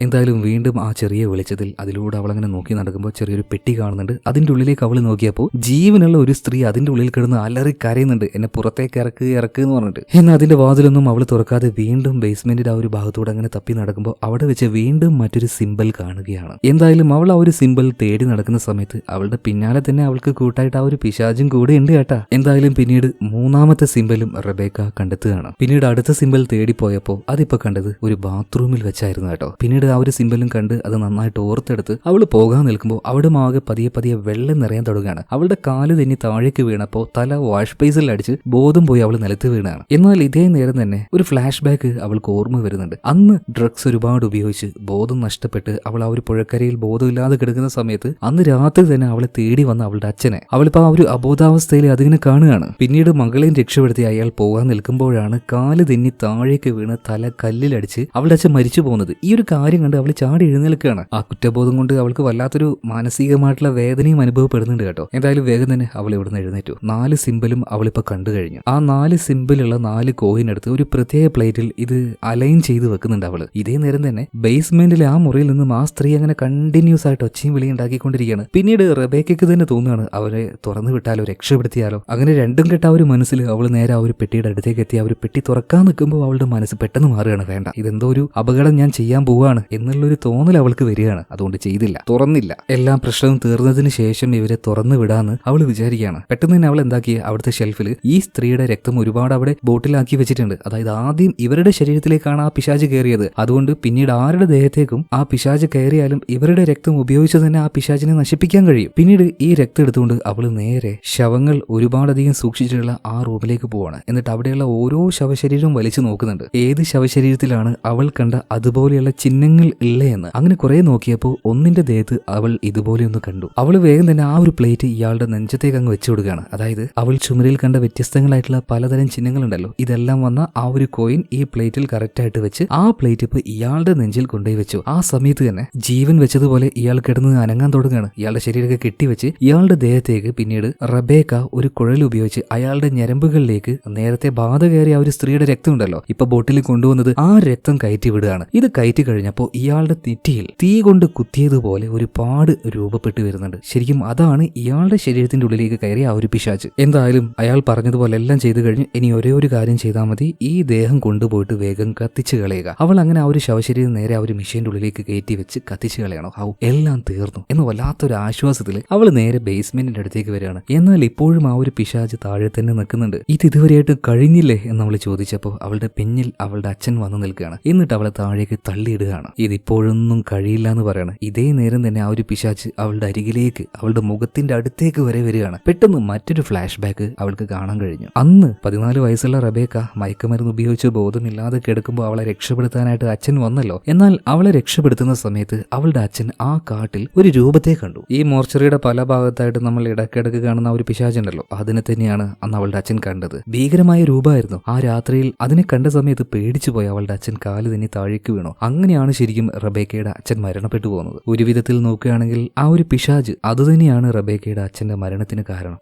എന്തായാലും വീണ്ടും ആ ചെറിയ വെളിച്ചത്തിൽ അതിലൂടെ അവളങ്ങനെ നോക്കി നടക്കുമ്പോൾ ചെറിയൊരു പെട്ടി കാണുന്നുണ്ട്. അതിൻ്റെ ഉള്ളിലേക്ക് അവൾ നോക്കിയപ്പോൾ ജീവനുള്ള ഒരു സ്ത്രീ അതിൻ്റെ ഉള്ളിൽ കിടന്ന് അലറി കരയുന്നുണ്ട്, എന്നെ പുറത്തേക്ക് ഇറക്ക് എന്ന് പറഞ്ഞിട്ട്. എന്നാൽ അതിൻ്റെ വാതിലൊന്നും അവൾ തുറക്കാതെ വീണ്ടും ബേസ്മെന്റിന്റെ ആ ഒരു ഭാഗത്തൂടെ അങ്ങനെ തപ്പി നടക്കുമ്പോൾ അവിടെ വെച്ച് വീണ്ടും മറ്റൊരു സിമ്പിൾ കാണുകയാണ്. എന്തായാലും അവൾ ആ ഒരു സിമ്പിൾ തേടി നടക്കുന്ന സമയത്ത് അവളുടെ പിന്നാലെ തന്നെ അവൾക്ക് കൂട്ടായിട്ട് ആ ഒരു പിശാചും കൂടെ ഉണ്ട് കേട്ടാ. എന്തായാലും പിന്നീട് 3ാമത്തെ സിമ്പിളും റബേക്ക കണ്ടെത്തുകയാണ്. പിന്നീട് അടുത്ത സിമ്പിൾ തേടിപ്പോയപ്പോൾ അതിപ്പോ കണ്ടത് ഒരു ബാത്റൂമിൽ വെച്ചായിരുന്നു കേട്ടോ. പിന്നീട് ആ ഒരു സിമ്പിളും കണ്ട് അത് നന്നായിട്ട് ഓർത്തെടുത്ത് അവൾ പോകാൻ നിൽക്കുമ്പോൾ അവിടെ ആകെ പതിയെ വെള്ളം നിറയാൻ തുടങ്ങുകയാണ്. അവളുടെ കാല് തെന്നി താഴേക്ക് വീണപ്പോൾ തല വാഷ് ബേസിൽ അടിച്ച് ബോധം പോയി അവൾ നിലത്ത് വീണാണ്. എന്നാൽ ഇതേ നേരം തന്നെ ഒരു ഫ്ലാഷ് ബാക്ക് അവൾക്ക് ഓർമ്മ വരുന്നുണ്ട്. അന്ന് ഡ്രഗ്സ് ഒരുപാട് ഉപയോഗിച്ച് ബോധം നഷ്ടപ്പെട്ട് അവൾ ആ ഒരു പുഴക്കരയിൽ ബോധമില്ലാതെ കിടക്കുന്ന സമയത്ത് അന്ന് രാത്രി തന്നെ അവളെ തേടി വന്ന അവളുടെ അച്ഛനെ അവളിപ്പോ ആ ഒരു അബോധാവസ്ഥയിൽ അതിങ്ങനെ കാണുകയാണ്. പിന്നീട് മകളെയും രക്ഷപ്പെടുത്തി അയാൾ പോകാൻ നിൽക്കുമ്പോഴാണ് കാല് തെന്നി താഴേക്ക് വീണ് തല കല്ലിലടിച്ച് അവളുടെ അച്ഛൻ മരിച്ചു പോകുന്നത്. ഈ ഒരു കാര്യം കണ്ട് അവൾ ചാടി എഴുന്നേൽക്കുകയാണ്. ആ കുറ്റബോധം കൊണ്ട് അവൾക്ക് വല്ലാത്തൊരു മാനസികമായിട്ടുള്ള വേദനയും അനുഭവപ്പെടുന്നുണ്ട് കേട്ടോ. എന്തായാലും വേഗം തന്നെ അവൾ ഇവിടുന്ന് എഴുന്നേറ്റു. 4 സിമ്പിളും അവളിപ്പോ കണ്ടു കഴിഞ്ഞു. ആ 4 സിമ്പിളുള്ള 4 കോയിൻ എടുത്ത് ഒരു പ്രത്യേക പ്ലേറ്റിൽ ഇത് അലൈൻ ചെയ്ത് വെക്കുന്നുണ്ട് അവള്. ഇതേ നേരം തന്നെ ബേസ്മെന്റിലെ ആ മുറിയിൽ നിന്നും ആ സ്ത്രീ അങ്ങനെ കണ്ടിന്യൂസ് ആയിട്ട് ഒച്ചയും വിളിയും ഉണ്ടാക്കിക്കൊണ്ടിരിക്കുകയാണ്. പിന്നീട് റബേക്കയ്ക്ക് തന്നെ തോന്നുകയാണ് അവരെ തുറന്നു വിട്ടാലോ, രക്ഷപ്പെടുത്തിയാലോ. അങ്ങനെ രണ്ടും കെട്ട ആ ഒരു മനസ്സിൽ അവൾ നേരെ ആ ഒരു പെട്ടിയുടെ അടുത്തേക്ക് എത്തി. ആ ഒരു പെട്ടി തുറക്കാൻ നിൽക്കുമ്പോൾ അവളുടെ മനസ്സ് പെട്ടെന്ന് മാറുകയാണ്. വേണ്ട, ഇതെന്തോ ഒരു അപകടം ഞാൻ ചെയ്യാൻ പോവാണ് എന്നുള്ളൊരു തോന്നൽ അവൾക്ക് വരികയാണ്. അതുകൊണ്ട് ചെയ്തില്ല, തുറന്നില്ല. എല്ലാ പ്രശ്നവും തീർന്നതിന് ശേഷം ഇവരെ തുറന്നു വിടാന്ന് അവൾ വിചാരിക്കുകയാണ്. പെട്ടെന്ന് തന്നെ അവൾ എന്താക്കി, അവിടുത്തെ ഷെൽഫിൽ ഈ സ്ത്രീയുടെ രക്തം ഒരുപാട് അവിടെ ബോട്ടിലാക്കി വെച്ചിട്ടുണ്ട്. അതായത് ആദ്യം ഇവരുടെ ശരീരത്തിലേക്കാണ് ആ പിശാച് കയറിയത്. അതുകൊണ്ട് പിന്നീട് ആരുടെ ദേഹത്തേക്കും ആ പിശാച് കയറിയാലും ഇവരുടെ രക്തം ഉപയോഗിച്ച് തന്നെ ആ പിശാചിനെ നശിപ്പിക്കാൻ കഴിയും. പിന്നീട് ഈ രക്തം എടുത്തുകൊണ്ട് അവൾ നേരെ ശവങ്ങൾ ഒരുപാടധികം സൂക്ഷിച്ചിട്ടുള്ള ആ റൂമിലേക്ക് പോവാണ്. എന്നിട്ട് അവിടെയുള്ള ഓരോ ശവശരീരവും വലിച്ചു നോക്കുന്നുണ്ട്. ഏത് ശവശരീരത്തിലാണ് അവൾ കണ്ട അതുപോലെയുള്ള ചിഹ്നങ്ങൾ ഇല്ലയെന്ന്. അങ്ങനെ കുറെ നോക്കിയപ്പോൾ ഒന്നിന്റെ ദേഹത്ത് അവൾ ഇതുപോലെയൊന്ന് കണ്ടു. അവൾ വേഗം തന്നെ ആ ഒരു പ്ലേറ്റ് ഇയാളുടെ നെഞ്ചത്തേക്ക് അങ്ങ് വെച്ചു കൊടുക്കുകയാണ്. അതായത് അവൾ ചുമരിൽ കണ്ട വ്യത്യസ്തങ്ങളായിട്ടുള്ള പലതരം ചിഹ്നങ്ങളുണ്ടല്ലോ, ഇതെല്ലാം വന്ന ആ ഒരു കോയിൻ ഈ പ്ലേറ്റിൽ കറക്റ്റ് ആയിട്ട് വെച്ച് ആ പ്ലേറ്റ് ഇപ്പൊ ഇയാളുടെ നെഞ്ചിൽ കൊണ്ടുപോയി വെച്ചു. ആ സമയത്ത് തന്നെ ജീവൻ വെച്ചതുപോലെ ഇയാൾ കിടന്ന് അനങ്ങാൻ തുടങ്ങുകയാണ്. ഇയാളുടെ ശരീരമൊക്കെ കെട്ടിവെച്ച് ഇയാളുടെ ദേഹത്തേക്ക് പിന്നീട് റബേക്ക ഒരു കുഴൽ ഉപയോഗിച്ച് അയാളുടെ ഞരമ്പുകളിലേക്ക് നേരത്തെ ബാധ കയറിയ ആ ഒരു സ്ത്രീയുടെ രക്തം ഉണ്ടല്ലോ ഇപ്പൊ ബോട്ടിൽ കൊണ്ടുവന്നത് ആ രക്തം കയറ്റി വിടുകയാണ്. ഇത് കയറ്റി കഴിഞ്ഞപ്പോൾ ഇയാളുടെ നെറ്റിയിൽ തീ കൊണ്ട് കുത്തിയതുപോലെ ഒരു പാട് രൂപപ്പെട്ടു വരുന്നുണ്ട്. ശരിക്കും അതാണ് ഇയാളുടെ ശരീരത്തിന്റെ ഉള്ളിലേക്ക് കയറിയ ആ ഒരു പിശാച്. എന്തായാലും അയാൾ പറഞ്ഞതുപോലെ എല്ലാം ചെയ്തു കഴിഞ്ഞു. ഇനി ഒരേ ഒരു കാര്യം ചെയ്താൽ മതി, ഈ ദേഹം കൊണ്ടുപോയിട്ട് വേഗം കത്തിച്ചു കളയുക. അവൾ അങ്ങനെ ആ ഒരു ശവശരീരം നേരെ ആ ഒരു മെഷീന്റെ ഉള്ളിലേക്ക് കയറ്റി വെച്ച് കത്തിച്ചു കളയണം. എല്ലാം തീർന്നു എന്ന് വല്ലാത്തൊരു ആശ്വാസത്തിൽ അവൾ നേരെ ബേസ്മെന്റിന്റെ അടുത്തേക്ക് വരികയാണ്. എന്നാൽ ഇപ്പോഴും ആ ഒരു പിശാച് താഴെ തന്നെ നിൽക്കുന്നുണ്ട്. ഇത് ഇതുവരെയായിട്ട് കഴിഞ്ഞില്ലേ എന്ന് അവൾ ചോദിച്ചപ്പോൾ അവളുടെ പിന്നിൽ അവളുടെ അച്ഛൻ വന്നു നിൽക്കുകയാണ്. എന്നിട്ട് അവളെ താഴേക്ക് തള്ളിയിടുകയാണ്. ഇതിപ്പോഴൊന്നും കഴിയില്ല എന്ന് പറയണം. ഇതേ നേരം തന്നെ ആ ഒരു പിശാച് അവളുടെ അരികിലേക്ക് അവളുടെ മുഖത്തിന്റെ അടുത്തേക്ക് വരെ വരികയാണ്. പെട്ടെന്ന് മറ്റൊരു ഫ്ലാഷ് ബാക്ക് അവൾക്ക് കാണാൻ കഴിഞ്ഞു. അന്ന് 14 വയസ്സുള്ള റബേക്ക മയക്കുമരുന്ന് ഉപയോഗിച്ച് ബോധമില്ലാതെ കിടക്കുമ്പോൾ അവളെ രക്ഷപ്പെടുത്താനായിട്ട് അച്ഛൻ വന്നല്ലോ. എന്നാൽ അവളെ രക്ഷപ്പെടുത്തുന്ന സമയത്ത് അവളുടെ അച്ഛൻ ആ കാട്ടിൽ ഒരു രൂപത്തെ കണ്ടു. ഈ മോർച്ചറിയുടെ പല ഭാഗത്തായിട്ട് നമ്മൾ ഇടയ്ക്കിടയ്ക്ക് കാണുന്ന ഒരു പിശാചുണ്ടല്ലോ, അതിനെ തന്നെയാണ് അന്ന് അവളുടെ അച്ഛൻ കണ്ടത്. ഭീകരമായ രൂപമായിരുന്നു. ആ രാത്രിയിൽ അതിനെ കണ്ട സമയത്ത് പേടിച്ചു പോയി അവളുടെ അച്ഛൻ കാല് തന്നെ താഴേക്ക് വീണു. അങ്ങനെയാണ് ശരിക്കും റബേക്കയുടെ അച്ഛൻ മരണപ്പെട്ടു പോകുന്നത്. ഒരു വിധത്തിൽ നോക്കുകയാണെങ്കിൽ ആ ഒരു പിശാച് അതുതന്നെയാണ് റബേക്കയുടെ അച്ഛന്റെ മരണത്തിന് കാരണം.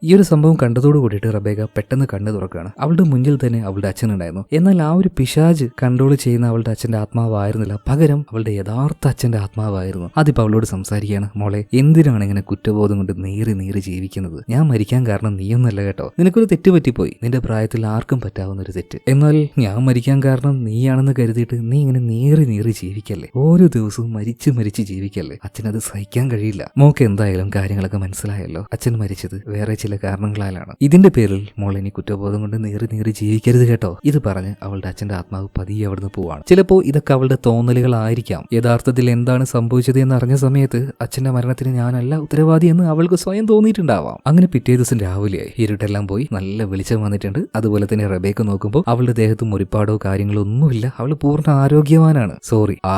ഈ ഒരു സംഭവം കണ്ടതോടു കൂടിയിട്ട് റബേക്ക പെട്ടെന്ന് കണ്ണു തുറക്കുകയാണ്. അവളുടെ മുന്നിൽ തന്നെ അവളുടെ അച്ഛനുണ്ടായിരുന്നു. എന്നാൽ ആ ഒരു പിശാച് കൺട്രോൾ ചെയ്യുന്ന അവളുടെ അച്ഛന്റെ ആത്മാവായിരുന്നില്ല, പകരം അവളുടെ യഥാർത്ഥ അച്ഛന്റെ ആത്മാവായിരുന്നു. അതിപ്പോ അവളോട് സംസാരിക്കുകയാണ്. മോളെ, എന്തിനാണ് ഇങ്ങനെ കുറ്റബോധം കൊണ്ട് നീറി നീറി ജീവിക്കുന്നത്? ഞാൻ മരിക്കാൻ കാരണം നീയൊന്നല്ല കേട്ടോ. നിനക്കൊരു തെറ്റ് പറ്റിപ്പോയി, നിന്റെ പ്രായത്തിൽ ആർക്കും പറ്റാവുന്ന ഒരു തെറ്റ്. എന്നാൽ ഞാൻ മരിക്കാൻ കാരണം നീയാണെന്ന് കരുതിയിട്ട് നീ ഇങ്ങനെ നീറി നീറി ജീവിക്കല്ലേ, ഓരോ ദിവസവും മരിച്ച് മരിച്ച് ജീവിക്കല്ലേ. അച്ഛനത് സഹിക്കാൻ കഴിയില്ല. മോക്ക് എന്തായാലും കാര്യങ്ങളൊക്കെ മനസ്സിലായല്ലോ. അച്ഛൻ മരിച്ചത് വേറെ ചില കാരണങ്ങളാലാണ്. ഇതിന്റെ പേരിൽ മോളിനി കുറ്റബോധം കൊണ്ട് നീറി നീറി ജീവിക്കരുത് കേട്ടോ. ഇത് പറഞ്ഞ് അവളുടെ അച്ഛന്റെ ആത്മാവ് പതിയെ അവിടുന്ന് പോവാണ്. ചിലപ്പോ ഇതൊക്കെ അവളുടെ തോന്നലുകളായിരിക്കാം. യഥാർത്ഥത്തിൽ എന്താണ് സംഭവിച്ചത് എന്ന് അറിഞ്ഞ സമയത്ത് അച്ഛന്റെ മരണത്തിന് ഞാനല്ല ഉത്തരവാദി എന്ന് അവൾക്ക് സ്വയം തോന്നിയിട്ടുണ്ടാവാം. അങ്ങനെ പിറ്റേ ദിവസം രാവിലെയായി. ഇരുട്ടെല്ലാം പോയി, നല്ല വെളിച്ചം വന്നിട്ടുണ്ട്. അതുപോലെ തന്നെ റബേക്ക നോക്കുമ്പോൾ അവളുടെ ദേഹത്ത് മുറിപ്പാടോ കാര്യങ്ങളോ ഒന്നുമില്ല. അവൾ പൂർണ്ണ ആരോഗ്യവാനാണ്,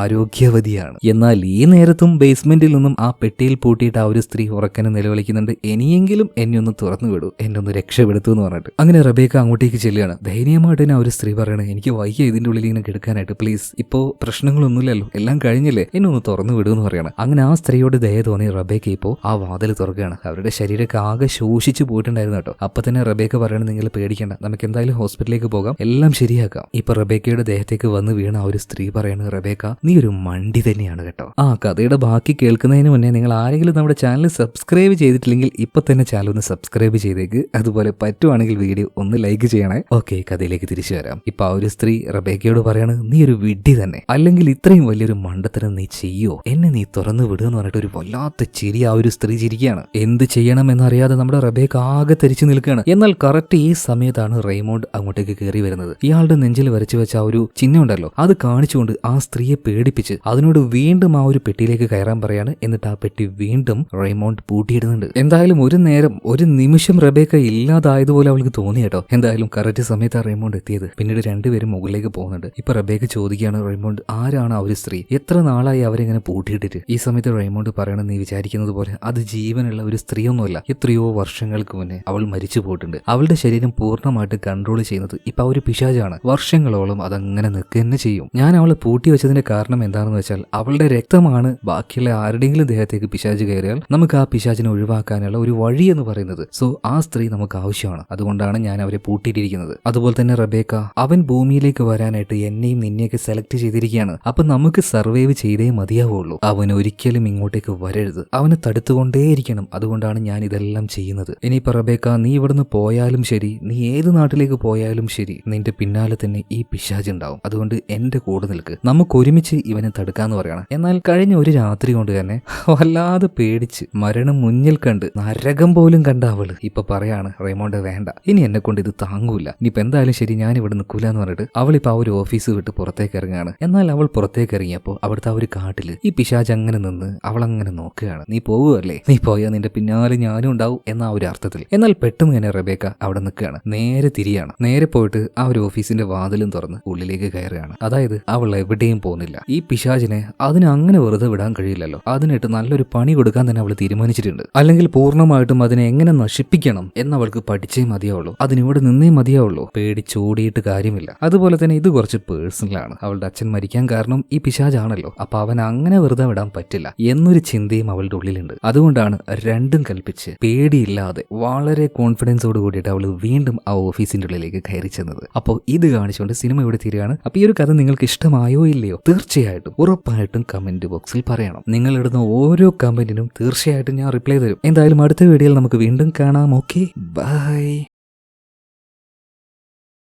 ആരോഗ്യവതിയാണ്. എന്നാൽ ഈ നേരത്തും ബേസ്മെന്റിൽ നിന്നും ആ പെട്ടിയിൽ പൂട്ടിയിട്ട് ആ ഒരു സ്ത്രീ ഉറക്കനെ നിലവിളിക്കുന്നുണ്ട്. ഇനിയെങ്കിലും എന്നെ ഒന്ന് തുറന്നു വിടൂ, എന്നെ ഒന്ന് രക്ഷപ്പെടുത്തു എന്ന് പറഞ്ഞിട്ട്. അങ്ങനെ റബേക്ക അങ്ങോട്ടേക്ക് ചെല്ലുകയാണ്. ദയനീയമായിട്ട് തന്നെ ആ ഒരു സ്ത്രീ പറയണേ, എനിക്ക് വയ്യ ഇതിന്റെ ഉള്ളിൽ ഇങ്ങനെ കിടക്കാനായിട്ട്, പ്ലീസ്, ഇപ്പോ പ്രശ്നങ്ങളൊന്നുമില്ലല്ലോ, എല്ലാം കഴിഞ്ഞില്ലേ, എന്നെ ഒന്ന് തുറന്നു വിടൂ എന്ന് പറയണം. അങ്ങനെ ആ സ്ത്രീയോട് ദയ തോന്നി റബേക്ക ഇപ്പോൾ ആ വാതിൽ തുറക്കുകയാണ്. അവരുടെ ശരീരമൊക്കെ ആകെ ശോഷിച്ചു പോയിട്ടുണ്ടായിരുന്നു കേട്ടോ. അപ്പൊ തന്നെ റബേക്ക പറയണ, നിങ്ങൾ പേടിക്കേണ്ട, നമുക്ക് എന്തായാലും ഹോസ്പിറ്റലിലേക്ക് പോകാം, എല്ലാം ശരിയാക്കാം. ഇപ്പൊ റബേക്കയുടെ ദേഹത്തേക്ക് വന്ന് വീണ ആ ഒരു സ്ത്രീ പറയണ, റബേക്ക നീ ഒരു മണ്ടി തന്നെയാണ് കേട്ടോ. ആ കഥയുടെ ബാക്കി കേൾക്കുന്നതിന് മുന്നേ നിങ്ങൾ ആരെങ്കിലും നമ്മുടെ ചാനൽ സബ്സ്ക്രൈബ് ചെയ്തിട്ടില്ലെങ്കിൽ ഇപ്പൊ തന്നെ ചാനൽ ഒന്ന് സബ്സ്ക്രൈബ് ചെയ്തേക്ക്. അതുപോലെ പറ്റുവാണെങ്കിൽ വീഡിയോ ഒന്ന് ലൈക്ക് ചെയ്യണേ. ഓക്കെ, കഥയിലേക്ക് തിരിച്ചു വരാം. ഇപ്പൊ ആ ഒരു സ്ത്രീ റബേക്കയോട് പറയാണ്, നീ ഒരു വിഡ്ഢി തന്നെ, അല്ലെങ്കിൽ ഇത്രയും വലിയൊരു മണ്ടത്തരം നീ ചെയ്യോ, എന്നെ നീ തുറന്നു വിടുക എന്ന് പറഞ്ഞിട്ട് ഒരു വല്ലാത്ത ചിരി ആ ഒരു സ്ത്രീ ചിരിക്കുകയാണ്. എന്ത് ചെയ്യണം എന്നറിയാതെ നമ്മുടെ റബേക്ക ആകെ തരിച്ചു നിൽക്കുകയാണ്. എന്നാൽ കറക്റ്റ് ഈ സമയത്താണ് റെയ്മോണ്ട് അങ്ങോട്ടേക്ക് കയറി വരുന്നത്. ഇയാളുടെ നെഞ്ചിൽ വരച്ചു വെച്ച ആ ഒരു ചിഹ്നം ഉണ്ടല്ലോ, അത് കാണിച്ചുകൊണ്ട് ആ സ്ത്രീയെ പേടിപ്പിച്ച് അതിനോട് വീണ്ടും ആ ഒരു പെട്ടിയിലേക്ക് കയറാൻ പറയാണ്. എന്നിട്ട് ആ പെട്ടി വീണ്ടും റെയ്മോണ്ട് പൂട്ടിയിടുന്നുണ്ട്. എന്തായാലും ഒരു നേരം ഒരു നിമിഷം റബേക്ക ഇല്ലാതായതുപോലെ അവൾക്ക് തോന്നി കേട്ടോ. എന്തായാലും കറക്റ്റ് സമയത്ത് ആ റെയ്മോണ്ട് എത്തിയത്. പിന്നീട് രണ്ടുപേരും മുകളിലേക്ക് പോകുന്നുണ്ട്. ഇപ്പൊ റബേക്ക ചോദിക്കുകയാണ്, റെയ്മോണ്ട് ആരാണ് ആ ഒരു സ്ത്രീ, എത്ര നാളായി അവരെങ്ങനെ പൂട്ടിയിട്ടിട്ട്? ഈ സമയത്ത് റെയ്മോണ്ട് പറയണം, നീ വിചാരിക്കുന്നത് പോലെ അത് ജീവനുള്ള ഒരു സ്ത്രീയൊന്നുമല്ല. എത്രയോ വർഷങ്ങൾക്ക് മുന്നേ അവൾ മരിച്ചു പോയിട്ടുണ്ട്. അവളുടെ ശരീരം പൂർണ്ണമായിട്ട് കൺട്രോൾ ചെയ്യുന്നത് ഇപ്പൊ ആ ഒരു പിശാചാണ്. വർഷങ്ങളോളം അതങ്ങനെ നിൽക്കുക തന്നെ ചെയ്യും. ഞാൻ അവളെ പൂട്ടി വെച്ചതിന്റെ കാരണം എന്താണെന്ന് വെച്ചാൽ അവളുടെ രക്തമാണ് ബാക്കിയുള്ള ആരുടെയെങ്കിലും ദേഹത്തേക്ക് പിശാച് കയറിയാൽ നമുക്ക് ആ പിശാചിനെ ഒഴിവാക്കാനുള്ള ഒരു വഴി എന്ന് പറയുന്നത് സോ ആ സ്ത്രീ നമുക്ക് ആവശ്യമാണ്, അതുകൊണ്ടാണ് ഞാൻ അവരെ പൂട്ടിയിട്ടിരിക്കുന്നത്. അതുപോലെ തന്നെ റബേക്ക, അവൻ ഭൂമിയിലേക്ക് വരാനായിട്ട് എന്നെയും നിന്നെയൊക്കെ സെലക്ട് ചെയ്തിരിക്കുകയാണ്. അപ്പൊ നമുക്ക് സർവൈവ് ചെയ്തേ മതിയാവുള്ളൂ. അവൻ ഒരിക്കലും ഇങ്ങോട്ടേക്ക് വരരുത്, അവനെ തടുത്തുകൊണ്ടേയിരിക്കണം. അതുകൊണ്ടാണ് ഞാൻ ഇതെല്ലാം ചെയ്യുന്നത്. ഇനിയിപ്പോ റബേക്ക, നീ ഇവിടുന്ന് പോയാലും ശരി, നീ ഏത് നാട്ടിലേക്ക് പോയാലും ശരി, നിന്റെ പിന്നാലെ തന്നെ ഈ പിശാച് ഉണ്ടാവും. അതുകൊണ്ട് എന്റെ കൂടെ നിൽക്ക്, നമുക്ക് ഒരുമിച്ച് ഇവനെ തടുക്കാന്ന് പറയണം. എന്നാൽ കഴിഞ്ഞ ഒരു രാത്രി കൊണ്ട് തന്നെ വല്ലാതെ പേടിച്ച് മരണം മുന്നിൽ കണ്ട് നരകം പോലും കണ്ട അവള് ഇപ്പൊ പറയാണ്, റെയ്മോണ്ട് വേണ്ട, ഇനി എന്നെ കൊണ്ട് ഇത് താങ്ങൂല, ഇനിയിപ്പോ എന്തായാലും ശരി ഞാൻ ഇവിടെ നിൽക്കൂല എന്ന് പറഞ്ഞിട്ട് അവളിപ്പോ ആ ഒരു ഓഫീസ് വിട്ട് പുറത്തേക്ക് ഇറങ്ങുകയാണ്. എന്നാൽ അവൾ പുറത്തേക്ക് ഇറങ്ങിയപ്പോ അവിടുത്തെ ആ ഒരു കാട്ടില് ഈ പിശാച് അങ്ങനെ നിന്ന് അവൾ അങ്ങനെ നോക്കുകയാണ്. നീ പോവുകയല്ലേ, നീ പോയാൽ നിന്റെ പിന്നാലെ ഞാനും ഉണ്ടാവും എന്ന ആ ഒരു അർത്ഥത്തിൽ. എന്നാൽ പെട്ടെന്ന് തന്നെ റബേക്ക അവിടെ നിൽക്കുകയാണ്, നേരെ തിരിയാണ്. നേരെ പോയിട്ട് ആ ഒരു ഓഫീസിന്റെ വാതിലും തുറന്ന് ഉള്ളിലേക്ക് കയറുകയാണ്. അതായത് അവൾ എവിടെയും പോകുന്നില്ല. ഈ പിശാചിനെ അതിന് അങ്ങനെ വെറുതെ വിടാൻ കഴിയില്ലല്ലോ. അതിനിട്ട് നല്ലൊരു പണി കൊടുക്കാൻ തന്നെ അവൾ തീരുമാനിച്ചിട്ടുണ്ട്. അല്ലെങ്കിൽ പൂർണ്ണമായിട്ടും അതിനെ എങ്ങനെ നശിപ്പിക്കണം എന്നവൾക്ക് പഠിച്ചേ മതിയാവുള്ളൂ. അതിനിവിടെ നിന്നേ മതിയാവുള്ളൂ. പേടിച്ചോടിയിട്ട് കാര്യമില്ല. അതുപോലെ തന്നെ ഇത് കുറച്ച് പേഴ്സണലാണ്. അവളുടെ അച്ഛൻ മരിക്കാൻ കാരണം ഈ പിശാചാണല്ലോ. അപ്പൊ അവൻ അങ്ങനെ വെറുതെ വിടാൻ പറ്റില്ല എന്നൊരു ചിന്തയും അവളുടെ ഉള്ളിലുണ്ട്. അതുകൊണ്ടാണ് രണ്ടും കൽപ്പിച്ച് പേടിയില്ലാതെ വളരെ കോൺഫിഡൻസോട് കൂടിയിട്ട് അവൾ വീണ്ടും ആ ഓഫീസിന്റെ ഉള്ളിലേക്ക് കയറി ചെന്നത്. അപ്പോൾ ഇത് കാണിച്ചുകൊണ്ട് സിനിമ ഇവിടെ തീരുകയാണ്. അപ്പൊ ഈ ഒരു കഥ നിങ്ങൾക്ക് ഇഷ്ടമായോ ഇല്ലയോ തീർച്ചയായിട്ടും ഉറപ്പായിട്ടും കമന്റ് ബോക്സിൽ പറയണം. നിങ്ങൾ ഇടുന്ന ഓരോ കമന്റിനും തീർച്ചയായിട്ടും ഞാൻ റിപ്ലൈ തരും. എന്തായാലും അടുത്ത വീഡിയോയിൽ നമുക്ക് വീണ്ടും കാണാം. Okay, by.